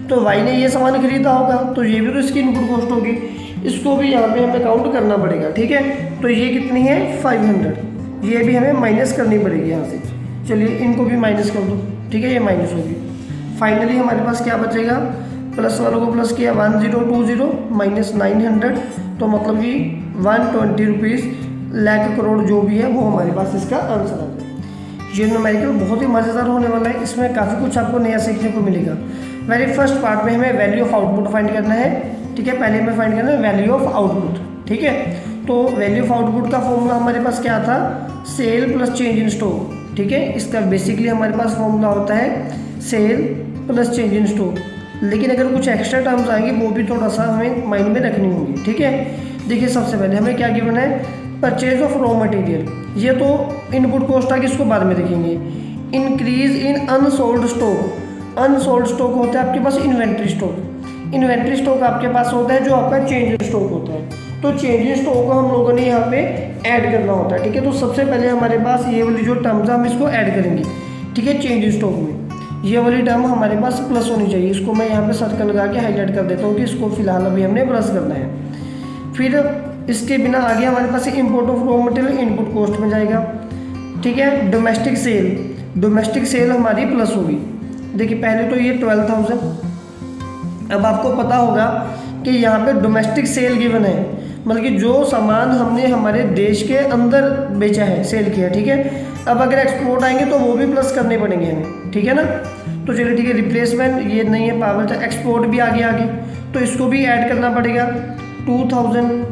तो वाई ने ये सामान खरीदा होगा, तो ये भी तो इसकी इनपुट कॉस्ट होगी, इसको भी यहाँ पे हमें काउंट करना पड़ेगा, ठीक है। तो ये कितनी है 500, ये भी हमें माइनस करनी पड़ेगी यहाँ से। चलिए इनको भी माइनस कर दो, ठीक है, ये माइनस होगी। फाइनली हमारे पास क्या बचेगा, प्लस वालों को प्लस किया 1020 माइनस 900, तो मतलब कि 120 रुपीज़ लाख करोड़ जो भी है वो हमारे पास इसका आंसर है। ये न्यूमेरिकल बहुत ही मज़ेदार होने वाला है, इसमें काफ़ी कुछ आपको नया सीखने को मिलेगा। वेरी फर्स्ट पार्ट में हमें वैल्यू ऑफ आउटपुट फाइंड करना है, ठीक है। पहले हमें फाइंड करना है वैल्यू ऑफ आउटपुट, ठीक है। तो वैल्यू ऑफ आउटपुट का फॉर्मूला हमारे पास क्या था, sale plus change in stock, ठीक है। इसका बेसिकली हमारे पास फॉर्मूला होता है sale plus change in stock, लेकिन अगर कुछ एक्स्ट्रा टर्म्स आएंगे वो भी थोड़ा सा हमें माइंड में रखनी होगी, ठीक है। देखिए सबसे पहले हमें क्या गिवन है, परचेज ऑफ रॉ मटेरियल, ये तो इनपुट कॉस्ट है, इसको बाद में देखेंगे। Increase in unsold stock, unsold stock होता है आपके पास इन्वेंट्री स्टॉक, इन्वेंट्री स्टॉक आपके पास होता है जो आपका चेंज इन स्टॉक होता है, तो चेंज इन स्टॉक को हम लोगों ने यहाँ पे ऐड करना होता है, ठीक है। तो सबसे पहले हमारे पास ये वाली जो टर्म्स है हम इसको ऐड करेंगे, ठीक है। चेंज इन स्टॉक में ये वाली टर्म हमारे पास प्लस होनी चाहिए, इसको मैं यहाँ पे सर्कल लगा के हाईलाइट कर देता हूँ कि इसको फिलहाल अभी हमने प्लस करना है। फिर इसके बिना आगे हमारे पास import of raw material input cost में जाएगा, ठीक है। डोमेस्टिक सेल, डोमेस्टिक सेल हमारी प्लस होगी। देखिए पहले तो ये 12,000, अब आपको पता होगा कि यहाँ पे डोमेस्टिक सेल गिवन है, मतलब कि जो सामान हमने हमारे देश के अंदर बेचा है, सेल किया, ठीक है। अब अगर एक्सपोर्ट आएंगे तो वो भी प्लस करने पड़ेंगे हमें, ठीक है ना। तो चलिए ठीक है, रिप्लेसमेंट ये नहीं है पावर, एक्सपोर्ट भी आगे तो इसको भी ऐड करना पड़ेगा 2000।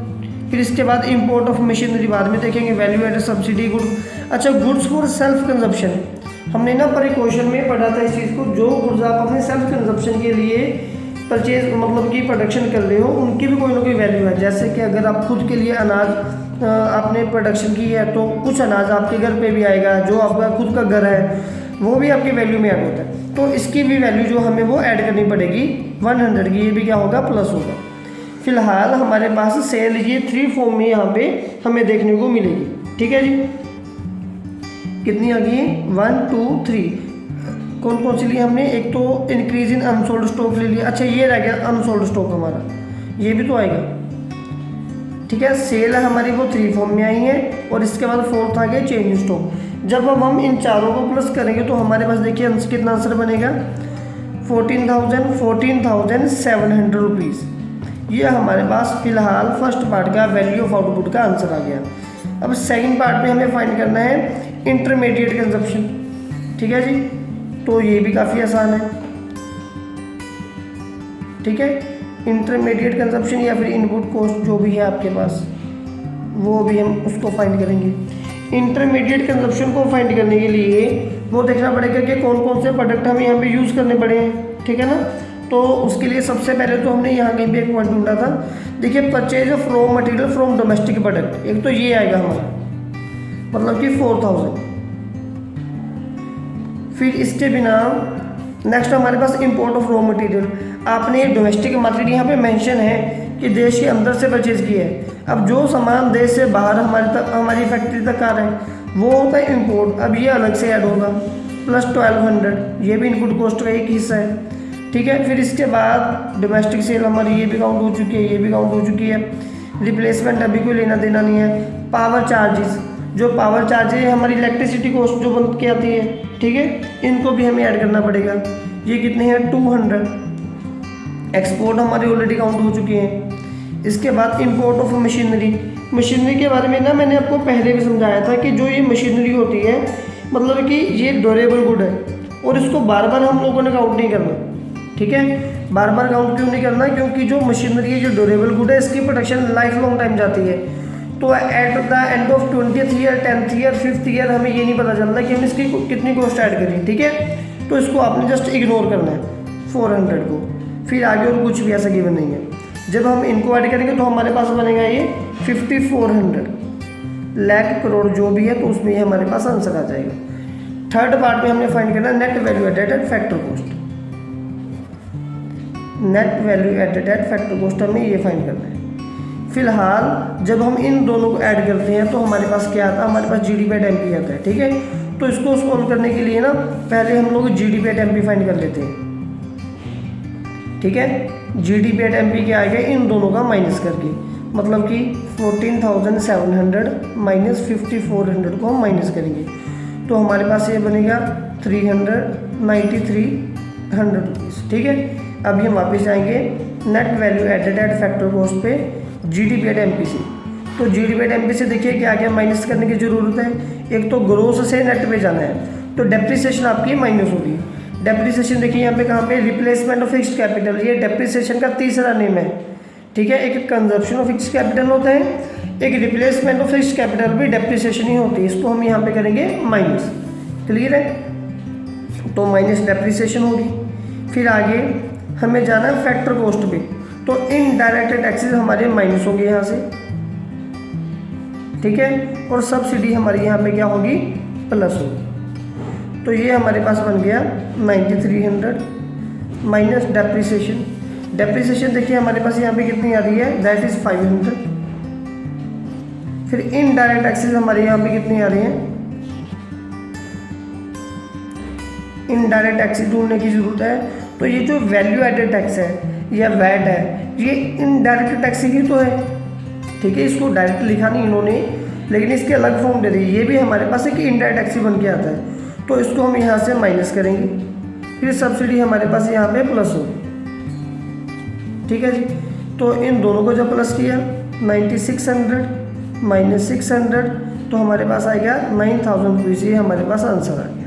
फिर इसके बाद इंपोर्ट ऑफ मशीनरी बाद में देखेंगे, वैल्यू एडेड सब्सिडी गुड, अच्छा गुड्स फॉर सेल्फ कंजप्शन, हमने ना प्रिकॉशन में पढ़ा था इस चीज़ को, जो गुड्स आप अपने सेल्फ कंजप्शन के लिए परचेज मतलब कि प्रोडक्शन कर रहे हो उनकी भी कोई ना कोई वैल्यू है। जैसे कि अगर आप खुद के लिए अनाज आपने प्रोडक्शन की है तो कुछ अनाज आपके घर पे भी आएगा, जो आपका खुद का घर है वो भी आपकी वैल्यू में ऐड होता है, तो इसकी भी वैल्यू जो हमें वो ऐड करनी पड़ेगी 100 की, ये भी क्या होगा प्लस होगा। फिलहाल हमारे पास सेल ये 3 फॉर्म में यहाँ पे हमें देखने को मिलेगी, ठीक है जी। कितनी आ गई 1 2 3, कौन कौन सी ली हमने, एक तो इंक्रीज इन अनसोल्ड स्टॉक ले लिया, अच्छा ये रह गया अनसोल्ड स्टॉक हमारा, ये भी तो आएगा, ठीक है। सेल है हमारी वो 3 फॉर्म में आई है, और इसके बाद 4th आ गया चेंज इन स्टॉक। जब अब हम इन चारों को प्लस करेंगे तो हमारे पास देखिए कितना आंसर बनेगा 14,700 रुपीज़, ये हमारे पास फिलहाल फर्स्ट पार्ट का वैल्यू ऑफ आउटपुट का आंसर आ गया। अब सेकंड पार्ट में हमें फाइंड करना है इंटरमीडिएट कंजप्शन, ठीक है जी। तो ये भी काफ़ी आसान है, ठीक है। इंटरमीडिएट कंजप्शन या फिर इनपुट कॉस्ट जो भी है आपके पास वो भी हम उसको फाइंड करेंगे। इंटरमीडिएट कंजप्शन को फाइंड करने के लिए वो देखना पड़ेगा कि कौन कौन से प्रोडक्ट हमें यहाँ पे यूज़ करने पड़े हैं, ठीक है ना। तो उसके लिए सबसे पहले तो हमने यहाँ कहीं पे एक पॉइंट ढूंढा था, देखिए purchase of raw material from domestic product, एक तो ये आएगा हमारा मतलब कि 4000। फिर इसके बिना नेक्स्ट हमारे पास इंपोर्ट ऑफ रॉ मटेरियल, आपने डोमेस्टिक मार्केट यहाँ पे मेंशन है कि देश के अंदर से परचेज किया है। अब जो सामान देश से बाहर हमारी फैक्ट्री तक आ रहा है वो होता है इंपोर्ट, अब ये अलग से ऐड होगा प्लस 1200, ये भी इनपुट कॉस्ट का एक हिस्सा है, ठीक है। फिर इसके बाद डोमेस्टिक सेल हमारी ये भी काउंट हो चुकी है, ये भी काउंट हो चुकी है। रिप्लेसमेंट अभी कोई लेना देना नहीं है। पावर चार्जेस, जो पावर चार्जेस हमारी इलेक्ट्रिसिटी कॉस्ट जो बन के आती है, ठीक है, इनको भी हमें ऐड करना पड़ेगा। ये कितने हैं 200। एक्सपोर्ट हमारी ऑलरेडी काउंट हो चुकी हैं। इसके बाद इंपोर्ट ऑफ मशीनरी, मशीनरी के बारे में ना मैंने आपको पहले भी समझाया था कि जो ये मशीनरी होती है मतलब कि ये ड्यूरेबल गुड है और इसको बार बार हम लोगों ने काउंट नहीं करना, ठीक है। बार बार काउंट क्यों नहीं करना, क्योंकि जो मशीनरी है जो ड्यूरेबल गुड है इसकी प्रोडक्शन लाइफ लॉन्ग टाइम जाती है। तो at the end of 20th year, 10th year, 5th year हमें ये नहीं पता चलता कि हम इसकी कितनी कॉस्ट ऐड करें, ठीक है। तो इसको आपने जस्ट इग्नोर करना है 400 को, फिर आगे और कुछ भी ऐसा गिवन नहीं है। जब हम इनको ऐड करेंगे तो हमारे पास बनेगा ये 5400 लाख करोड़ जो भी है, तो उसमें ये हमारे पास आंसर आ जाएगा। थर्ड पार्ट में हमने फाइंड करना net value added at factor cost. Net value added at factor cost हमें ये फाइंड करना है। फिलहाल जब हम इन दोनों को ऐड करते हैं तो हमारे पास क्या आता है, हमारे पास GDP एट MP आता है, ठीक है। तो इसको सॉल्व करने के लिए ना पहले हम लोग GDP एट MP फाइंड कर लेते हैं, ठीक है। GDP एट MP क्या आएगा, इन दोनों का माइनस करके, मतलब कि 14,700 माइनस 5400 को हम माइनस करेंगे तो हमारे पास ये बनेगा 39300 रुपीज़, ठीक है। अभी हम वापस जाएंगे net value added at factor cost पे GDP एट MP से। तो GDP एट MP से देखिए क्या क्या माइनस करने की ज़रूरत है। एक तो ग्रोस से नेट पे जाना है, तो डेप्रिसिएशन आपकी माइनस होगी। डेप्रिसिएशन देखिए यहाँ पे कहाँ पे, रिप्लेसमेंट ऑफ फिक्स्ड कैपिटल, ये डेप्रिसिएशन का तीसरा नेम है, ठीक है। एक कंजप्शन ऑफ फिक्स्ड कैपिटल होता है, एक रिप्लेसमेंट ऑफ फिक्स्ड कैपिटल भी डेप्रिसिएशन ही होती है। इसको हम यहाँ पे करेंगे माइनस, क्लियर है। तो माइनस डेप्रिसिएशन होगी। फिर आगे हमें जाना है फैक्टर कॉस्ट पे, तो इनडायरेक्ट टैक्सेस हमारे माइनस होंगे यहाँ से, ठीक है। और सब्सिडी हमारी यहाँ पे क्या होगी, प्लस होगी। तो ये हमारे पास बन गया 9300 माइनस डेप्रिसिएशन। डेप्रिसिएशन देखिए हमारे पास यहाँ पे कितनी आ रही है, दैट इज 500। फिर इनडायरेक्ट टैक्सेस हमारे यहाँ पे कितनी आ रही हैं, इनडायरेक्ट टैक्सेस ढूंढने की जरूरत है। तो ये जो वैल्यू एडेड टैक्स है या वैट है, ये इनडायरेक्ट टैक्स ही तो है, ठीक है। इसको डायरेक्ट लिखा नहीं इन्होंने, लेकिन इसके अलग फॉर्म दे दी। ये भी हमारे पास एक इनडायरेक्ट टैक्स ही बन के आता है, तो इसको हम यहाँ से माइनस करेंगे। फिर सब्सिडी हमारे पास यहाँ पे प्लस होगी, ठीक है जी। तो इन दोनों को जब प्लस किया 9600 माइनस 600, तो हमारे पास आ गया 9000 रुपीज़। ये हमारे पास आंसर आ गया।